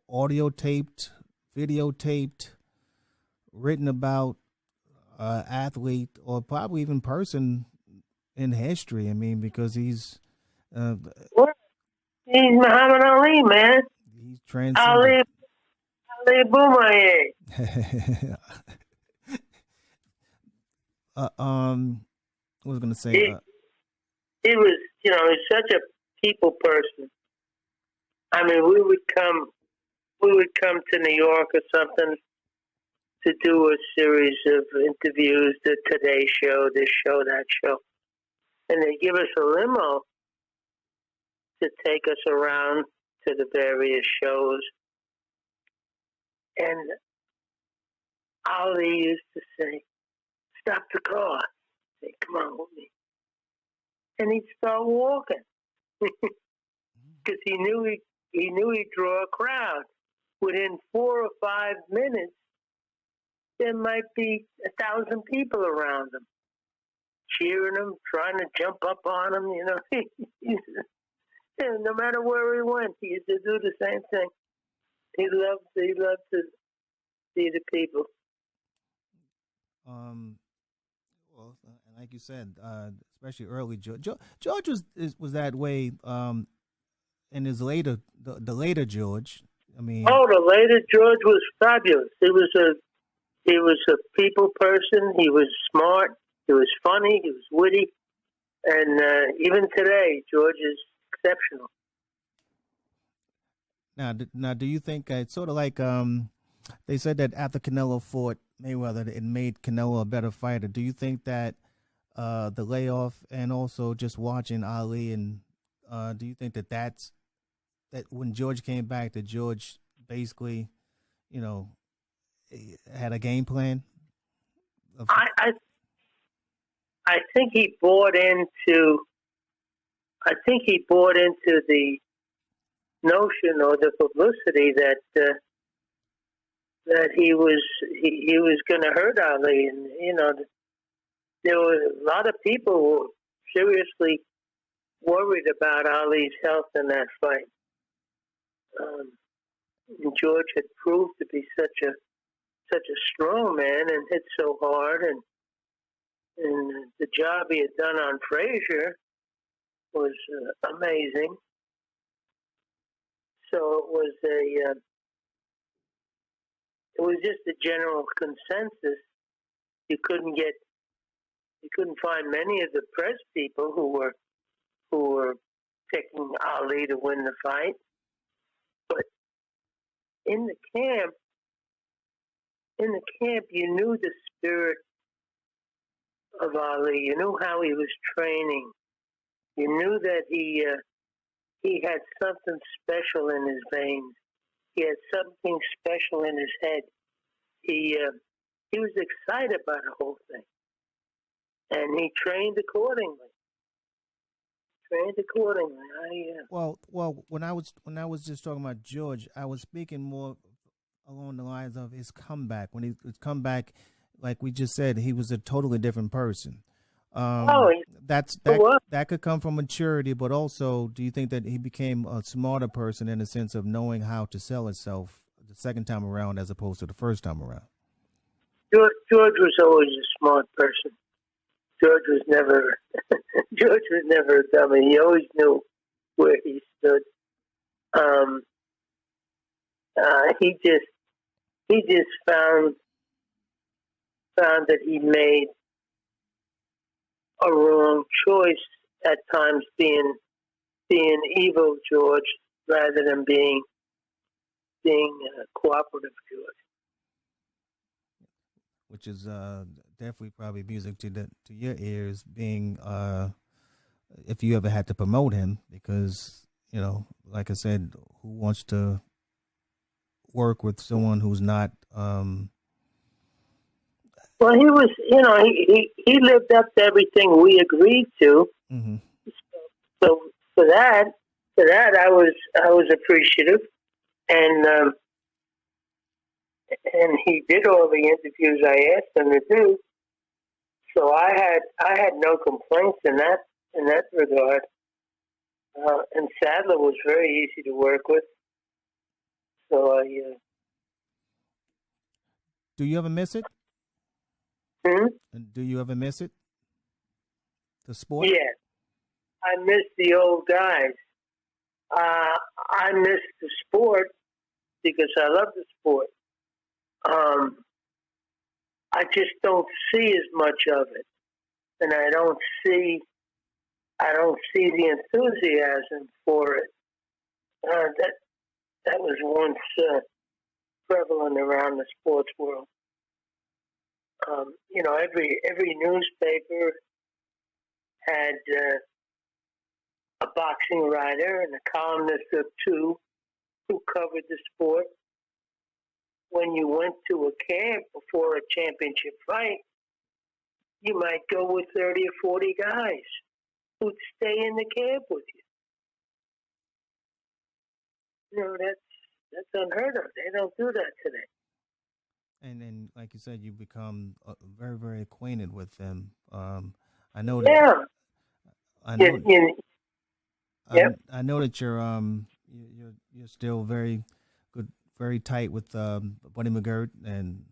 audio taped, videotaped, written about athlete, or probably even person in history. I mean, because he's Muhammad Ali, man. He's transcended. Ali Boumaier. What was I going to say? He was, he's such a people person. I mean, we would come to New York or something to do a series of interviews, the Today Show, this show, that show. And they give us a limo to take us around to the various shows. And Ali used to say, "Stop the car." Say, "Come on with me." And he'd start walking. Because he knew he'd draw a crowd. Within 4 or 5 minutes, there might be 1,000 people around him, cheering him, trying to jump up on him. No matter where he went, he used to do the same thing. He loved to see the people. Well, Well, and like you said, especially early George was that way in his later the later George. I mean, Oh, the later George was fabulous. He was a people person. He was smart. He was funny. He was witty. And even today, George is exceptional. now, do you think it's sort of like they said that after Canelo fought Mayweather, it made Canelo a better fighter. Do you think that the layoff and also just watching Ali and do you think that that when George came back, that George basically, you know, had a game plan? I, I I think he bought into. I think he bought into the notion or the publicity that he was going to hurt Ali, and there were a lot of people who were seriously worried about Ali's health in that fight. And George had proved to be such a strong man and hit so hard, and the job he had done on Frazier was amazing. So it was just a general consensus. You couldn't find many of the press people who were picking Ali to win the fight. But in the camp, you knew the spirit of Ali. You knew how he was training. You knew that he had something special in his veins. He had something special in his head. He was excited by the whole thing, and he trained accordingly. Well, when I was just talking about George, I was speaking more along the lines of his comeback. When his comeback, like we just said, he was a totally different person. That could come from maturity, but also, do you think that he became a smarter person in the sense of knowing how to sell himself the second time around as opposed to the first time around? George was always a smart person. George was never a dummy. He always knew where he stood. He just found that he made a wrong choice at times, being evil George rather than being cooperative George. Which is definitely probably music to your ears, being if you ever had to promote him, because like I said, who wants to work with someone who's not? Well, he was, he lived up to everything we agreed to. Mm-hmm. So for that, I was appreciative, and he did all the interviews I asked him to do. So I had no complaints in that regard. And Sadler was very easy to work with. So do you ever miss it? Do you ever miss it? The sport? Yeah, I miss the old guys. I miss the sport because I love the sport. I just don't see as much of it, and I don't see the enthusiasm for it that was once prevalent around the sports world. Every newspaper had a boxing writer and a columnist or two who covered the sport. When you went to a camp before a championship fight, you might go with 30 or 40 guys who'd stay in the camp with you. That's unheard of. They don't do that today. And then, like you said, you become very, very acquainted with them. I know that. Yeah. I know that you're still very good, very tight with Buddy McGirt, and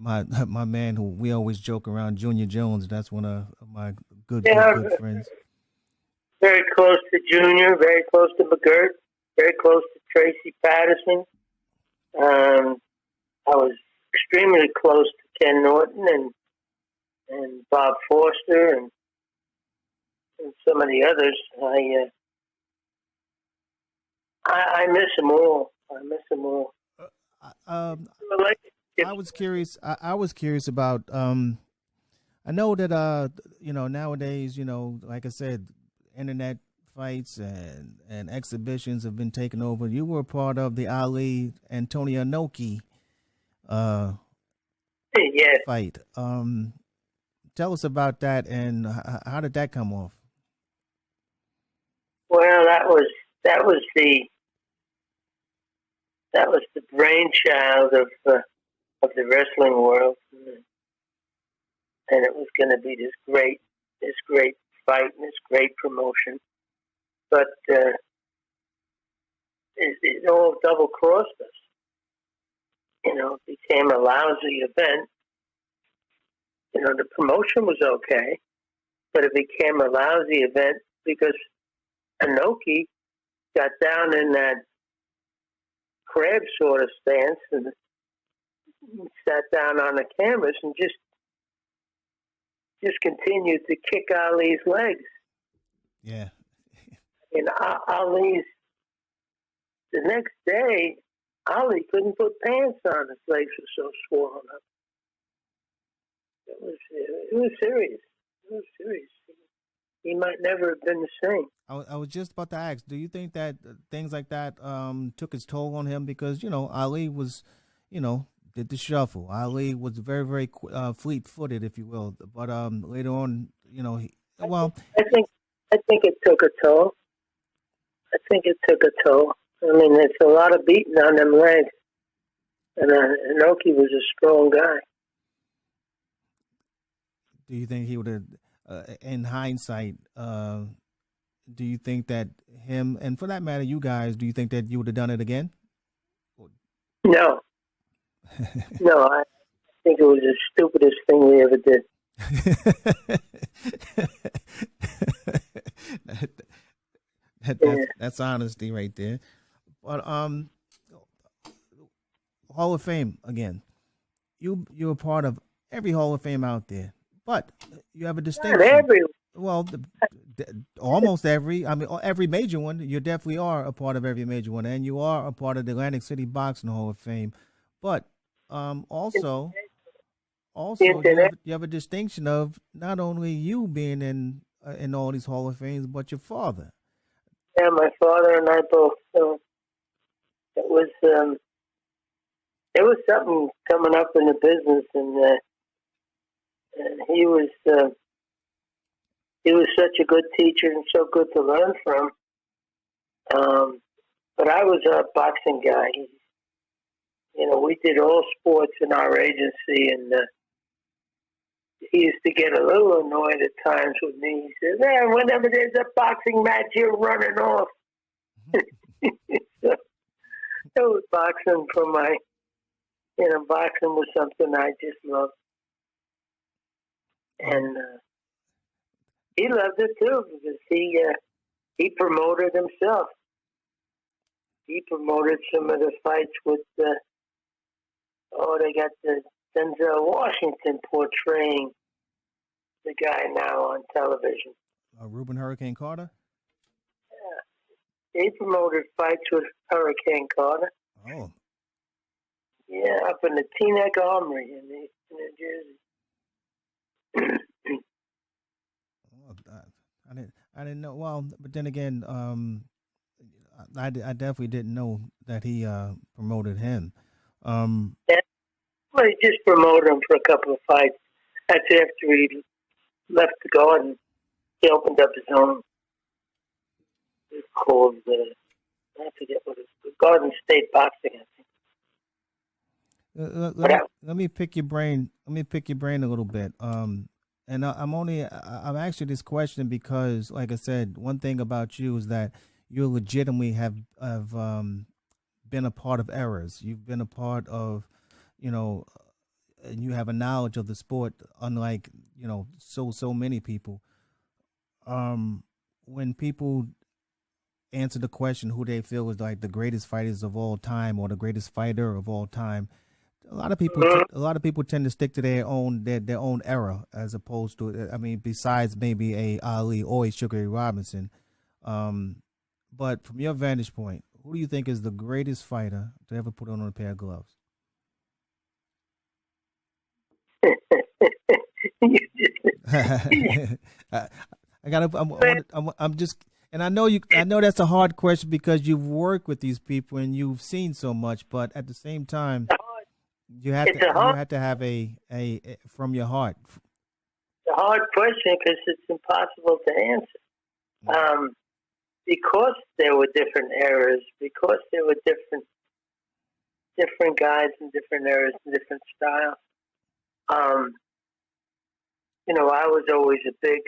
my man who we always joke around, Junior Jones. That's one of my Yeah, good friends. very close to Junior, very close to McGirt, very close to Tracy Patterson. I was extremely close to Ken Norton and Bob Foster and some of the others. I miss them all. I miss them all. I was curious. I was curious about. I know that nowadays, like I said, internet fights and exhibitions have been taken over. You were a part of the Ali Antonio Inoki fight. Tell us about that and how did that come off? Well, that was the brainchild of the wrestling world, and it was going to be this great fight and this great promotion, but it all double crossed us. It became a lousy event. The promotion was okay, but it became a lousy event because Inoki got down in that crab sort of stance and sat down on the canvas and just continued to kick Ali's legs. Yeah. And Ali's, the next day, Ali couldn't put pants on. His legs were so swollen up. It was serious. It was serious. He might never have been the same. I was just about to ask, do you think that things like that took its toll on him? Because, Ali was, did the shuffle. Ali was very, very fleet-footed, if you will. But later on, I think it took a toll. I mean, it's a lot of beating on them legs. And Inoki was a strong guy. Do you think he would have, in hindsight, do you think that him, and for that matter, you guys, do you think that you would have done it again? No. No, I think it was the stupidest thing we ever did. That's honesty right there. But Hall of Fame again. You're a part of every Hall of Fame out there, but you have a distinction. Not every. Well, almost every. I mean, every major one. You definitely are a part of every major one, and you are a part of the Atlantic City Boxing Hall of Fame. But also you have a distinction of not only you being in all these Hall of Fames, but your father. Yeah, my father and I both. There was something coming up in the business, and he was such a good teacher and so good to learn from. But I was a boxing guy. We did all sports in our agency, and he used to get a little annoyed at times with me. He says, whenever there's a boxing match, you're running off. So, it was boxing for my, boxing was something I just loved. And he loved it too because he promoted himself. He promoted some of the fights with, they got the Denzel Washington portraying the guy now on television. Reuben Hurricane Carter? Yeah. He promoted fights with Hurricane Carter. Oh. Yeah, up in the Teaneck Armory in New Jersey. I didn't know. Well, but then again, I definitely didn't know that he promoted him. Yeah. Well, he just promoted him for a couple of fights. That's after he left the Garden. He opened up his own. It's called, I forget what it's called, Garden State Boxing, I think. Let me pick your brain. Let me pick your brain a little bit. And I'm asking this question because, like I said, one thing about you is that you legitimately have been a part of errors. You've been a part of, and you have a knowledge of the sport, unlike so many people. When people answer the question who they feel is like the greatest fighters of all time or the greatest fighter of all time, a lot of people tend to stick to their own era as opposed to, I mean, besides maybe a Ali or a Sugar Ray Robinson. But from your vantage point, who do you think is the greatest fighter to ever put on a pair of gloves? I gotta. I'm just, and I know you. I know that's a hard question because you've worked with these people and you've seen so much. But at the same time, you have to have a from your heart. It's a hard question because it's impossible to answer. Because there were different eras, because there were different guys in different eras and different styles. I was always a big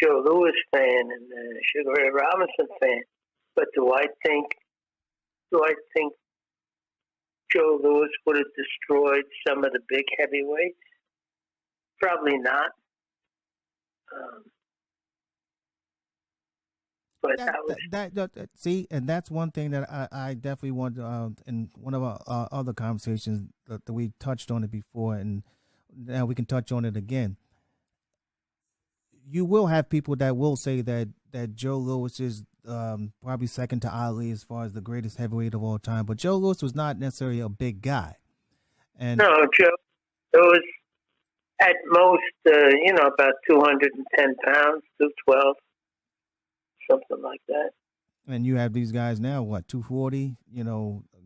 Joe Louis fan and Sugar Ray Robinson fan. But do I think Joe Louis would have destroyed some of the big heavyweights? Probably not. But see, and that's one thing that I definitely want in one of our other conversations that we touched on it before, and now we can touch on it again. You will have people that will say that Joe Louis is probably second to Ali as far as the greatest heavyweight of all time, but Joe Louis was not necessarily a big guy. And no, Joe was at most, about 210 pounds, 212. Something like that. And you have these guys now, what, 240?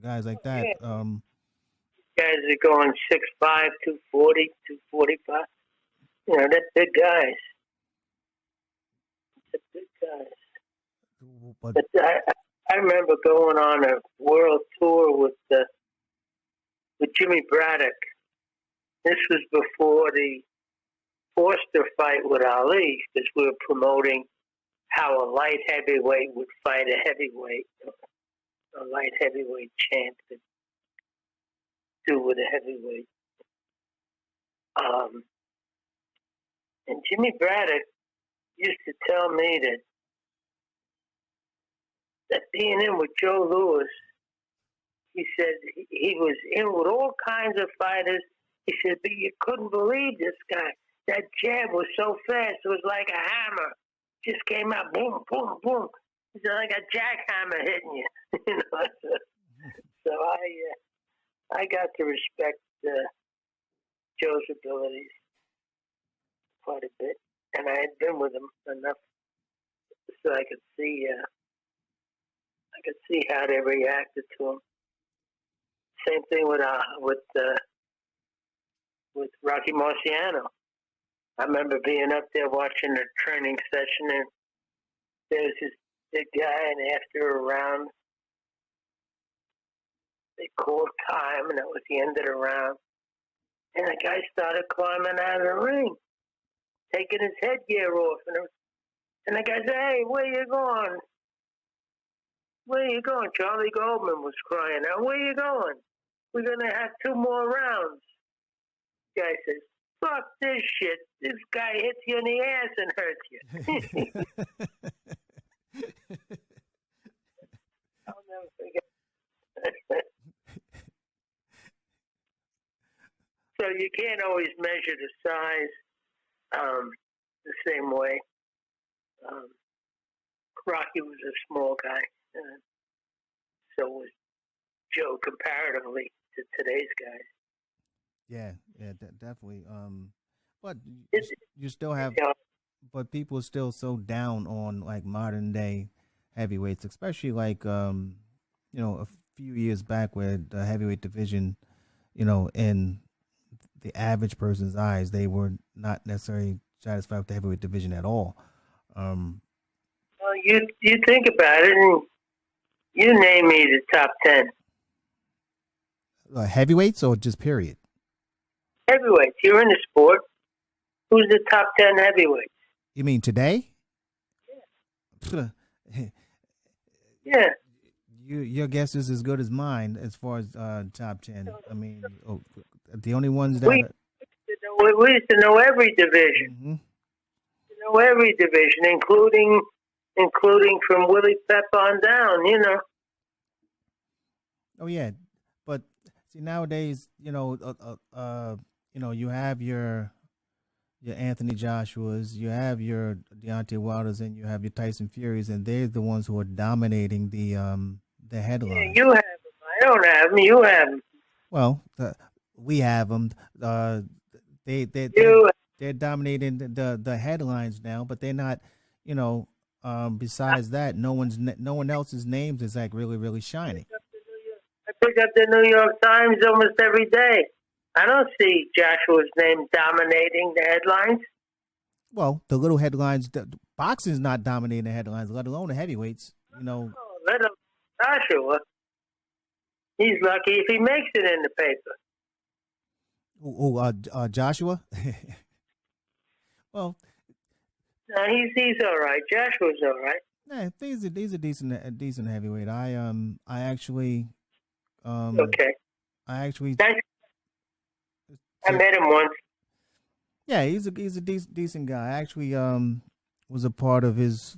Guys like that. Yeah. Guys are going 6'5", 240, 245. They're big guys. They're big guys. But I remember going on a world tour with Jimmy Braddock. This was before the Forster fight with Ali, because we were promoting how a light heavyweight would fight a heavyweight, a light heavyweight champ could do with a heavyweight. And Jimmy Braddock used to tell me that being in with Joe Louis, he said he was in with all kinds of fighters. He said, but you couldn't believe this guy. That jab was so fast, it was like a hammer. Just came out, boom, boom, boom. It's like a jackhammer hitting you. So I got to respect Joe's abilities quite a bit, and I had been with him enough so I could see how they reacted to him. Same thing with Rocky Marciano. I remember being up there watching a training session, and there's this big guy, and after a round, they called time, and that was the end of the round. And the guy started climbing out of the ring, taking his headgear off. And the guy said, hey, where you going? Where you going? Charlie Goldman was crying out, where you going? We're going to have 2 more rounds. The guy says, fuck this shit. This guy hits you in the ass and hurts you. I'll never forget. So you can't always measure the size the same way. Rocky was a small guy. So was Joe comparatively to today's guys. Yeah, definitely. But you still have, but people are still so down on like modern day heavyweights, especially like a few years back where the heavyweight division, in the average person's eyes, they were not necessarily satisfied with the heavyweight division at all. Well, you think about it, and you name me the top 10 heavyweights, or just period. Heavyweights. You're in the sport. Who's the top 10 heavyweights? You mean today? Yeah. Yeah. Your guess is as good as mine as far as top 10. I mean, The only ones We that. we used to know every division. Mm-hmm. Know every division, including from Willie Pep on down. Oh yeah, but see nowadays, you have your Anthony Joshua's, you have your Deontay Wilders, and you have your Tyson Furies, and they're the ones who are dominating the Yeah, headlines. you have them. I don't have them. You have them. Well, we have them. Uh, they they they're You. they're dominating the headlines now, but they're not. You know, besides that, no one else's names is like really really shining. I pick up the New York Times almost every day. I don't see Joshua's name dominating the headlines. Well, the little headlines, boxing's not dominating the headlines, let alone the heavyweights. Oh, let him, Joshua. He's lucky if he makes it in the paper. Joshua. Well, No, he's all right. Joshua's all right. yeah, these are decent heavyweight. I actually Okay. I actually Thanks. I said, met him once. yeah, he's a decent guy. I actually was a part of his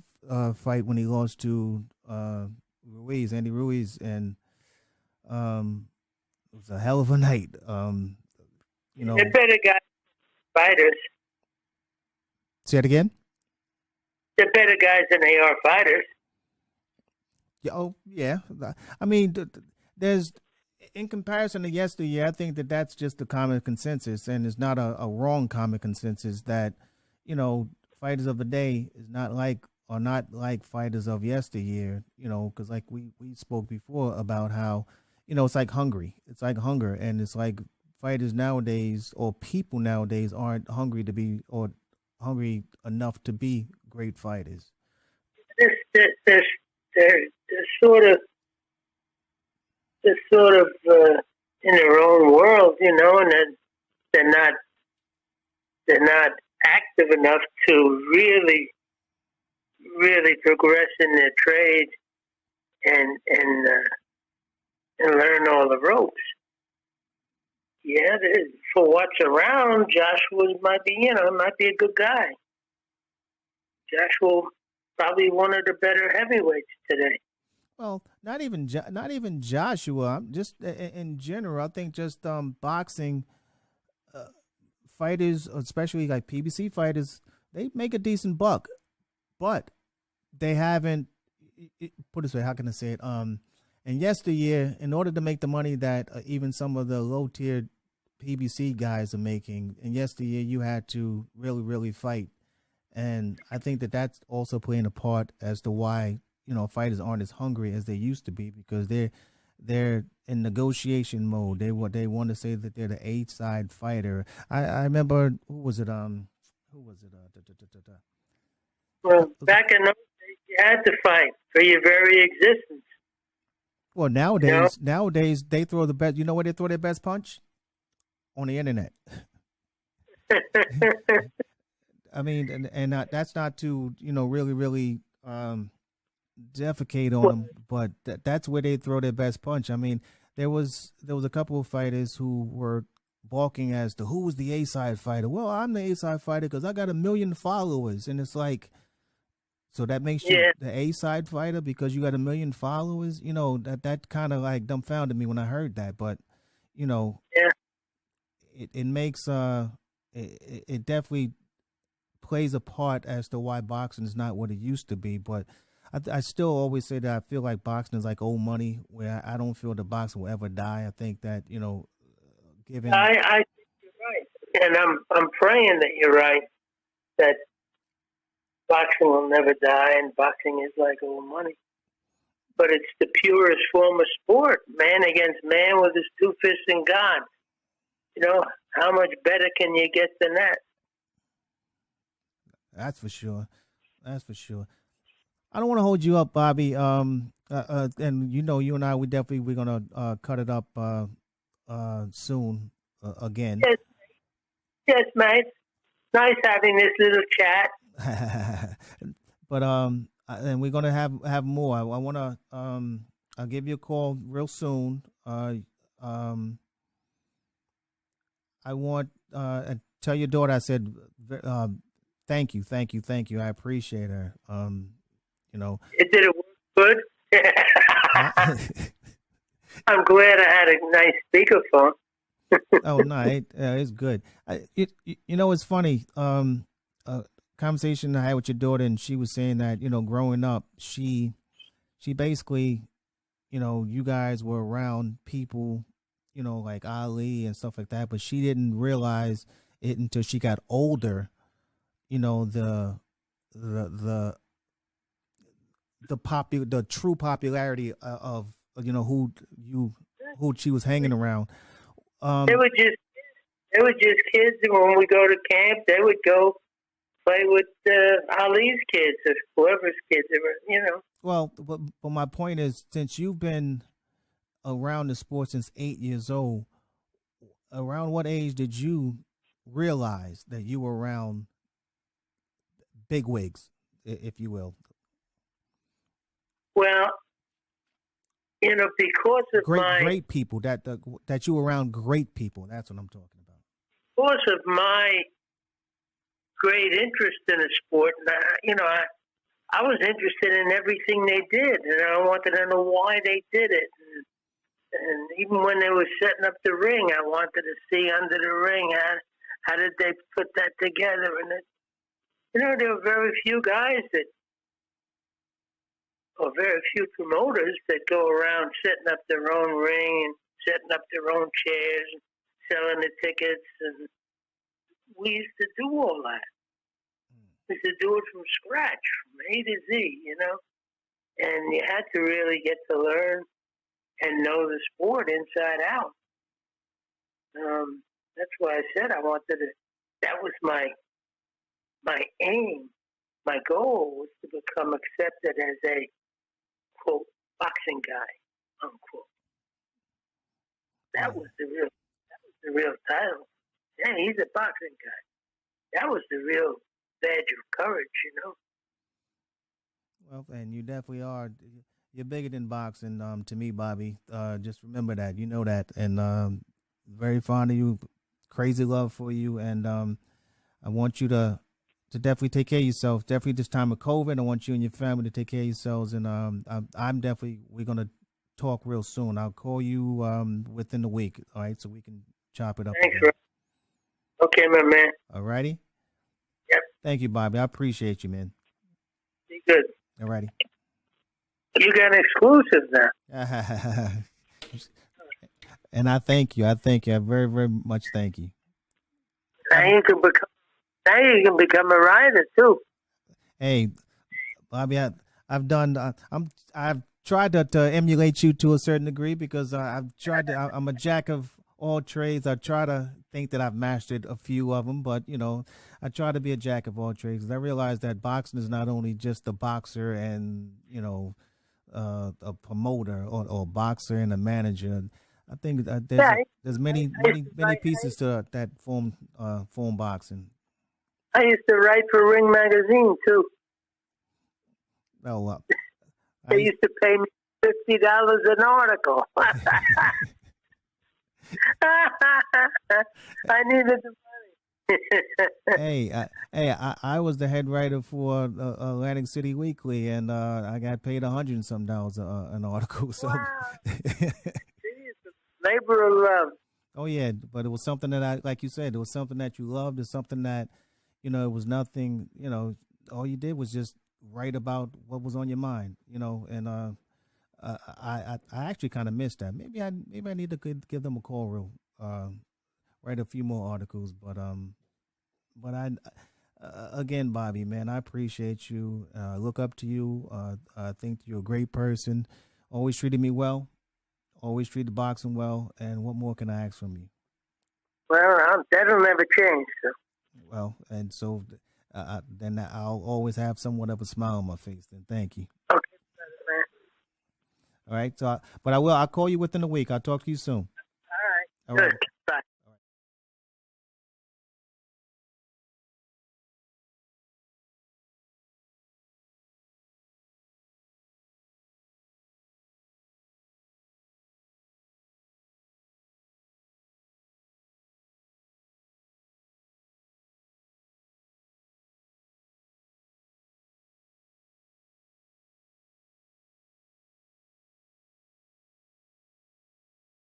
fight when he lost to Andy Ruiz, and it was a hell of a night. They're better guys fighters. Say it again. They're better guys than they are fighters. Yeah, oh yeah. I mean, there's in comparison to yesteryear, I think that's just the common consensus, and it's not a wrong common consensus that fighters of the day is not like fighters of yesteryear. Because like we spoke before about how it's like it's like hunger, and it's like fighters nowadays or people nowadays aren't hungry to be or hungry enough to be great fighters. They're sort of in their own world, and then they're not active enough to really progress in their trade and learn all the ropes. Yeah, for what's around, Joshua might be a good guy. Joshua probably one of the better heavyweights today. Well, not even Joshua. Just in general, I think just boxing fighters, especially like PBC fighters, they make a decent buck, but they haven't. Put it this way, how can I say it? And yesteryear, in order to make the money that even some of the low tier PBC guys are making, in yesteryear you had to really really fight, and I think that's also playing a part as to why fighters aren't as hungry as they used to be, because they're in negotiation mode. They want to say that they're the A side fighter. I remember who was it? Well, back in those days, you had to fight for your very existence. Well, nowadays they throw the best. You know where they throw their best punch? On the internet. I mean, and that's not to really really defecate on them, but that's where they throw their best punch. I mean, there was a couple of fighters who were balking as to who was the A side fighter. Well, I'm the A side fighter because I got 1 million followers, and it's like, so that makes you the A side fighter because you got 1 million followers. That kind of like dumbfounded me when I heard that, but it makes it definitely plays a part as to why boxing is not what it used to be, but. I still always say that I feel like boxing is like old money, where I don't feel the boxing will ever die. I think that given I think you're right, and I'm praying that you're right, that boxing will never die, and boxing is like old money. But it's the purest form of sport, man against man with his two fists in God. How much better can you get than that? That's for sure. That's for sure. I don't want to hold you up, Bobby. And you and I, we're gonna cut it up soon again. Yes, mate. Nice having this little chat. But and we're gonna have more. I want to I'll give you a call real soon. I want tell your daughter I said thank you, thank you, thank you. I appreciate her. You know. It did it work good. I'm glad I had a nice speakerphone. Oh no, it's good. You know, it's funny. Conversation I had with your daughter, and she was saying that growing up, she basically, you guys were around people, like Ali and stuff like that, but she didn't realize it until she got older. The the the true popularity of who she was hanging around. They were just kids. When we go to camp, they would go play with Ali's kids or whoever's kids they were. Well, but my point is, since you've been around the sport since 8 years old, around what age did you realize that you were around big wigs, if you will? Well, because of great people that you were around great people. That's what I'm talking about. Because of my great interest in the sport, and I was interested in everything they did, and I wanted to know why they did it. And even when they were setting up the ring, I wanted to see under the ring how did they put that together. And there were very few guys or very few promoters that go around setting up their own ring and setting up their own chairs and selling the tickets. And we used to do all that. We used to do it from scratch, from A to Z, And you had to really get to learn and know the sport inside out. That's why I said I wanted to. That was my aim. My goal was to become accepted as a quote boxing guy, unquote. That was the real title. Yeah, he's a boxing guy. That was the real badge of courage, Well, and you definitely are. You're bigger than boxing, to me, Bobby. Just remember that. You know that. And very fond of you. Crazy love for you. And I want you to definitely take care of yourself. Definitely this time of COVID, I want you and your family to take care of yourselves. And we're going to talk real soon. I'll call you within the week, all right, so we can chop it up. Thanks, Rob. Okay, my man. All righty? Yep. Thank you, Bobby. I appreciate you, man. Be good. All righty. You got an exclusive now. And I thank you. I very, very much thank you. Now you can become a writer too. Hey, Bobby, I've tried to emulate you to a certain degree because I'm a jack of all trades. I try to think that I've mastered a few of them, but I try to be a jack of all trades. I realize that boxing is not only just a boxer and a promoter or a boxer and a manager. I think there's many pieces to that form boxing. I used to write for Ring magazine too. Oh, they used to pay me $50 an article. I needed the money. I was the head writer for Atlantic City Weekly, and I got paid $100 and some an article. So, wow. Labor of love. Oh yeah, but it was something that like you said, it was something that you loved. It's something that it was nothing. All you did was just write about what was on your mind. And I actually kind of missed that. Maybe I need to give them a call, write a few more articles. But I again, Bobby, man, I appreciate you. Look up to you. I think you're a great person. Always treated me well. Always treated boxing well. And what more can I ask from you? Well, that'll never change. So. Well, and so then I'll always have somewhat of a smile on my face. Then thank you. Okay, man. All right. So, but I'll call you within a week. I'll talk to you soon. All right. Good. Bye.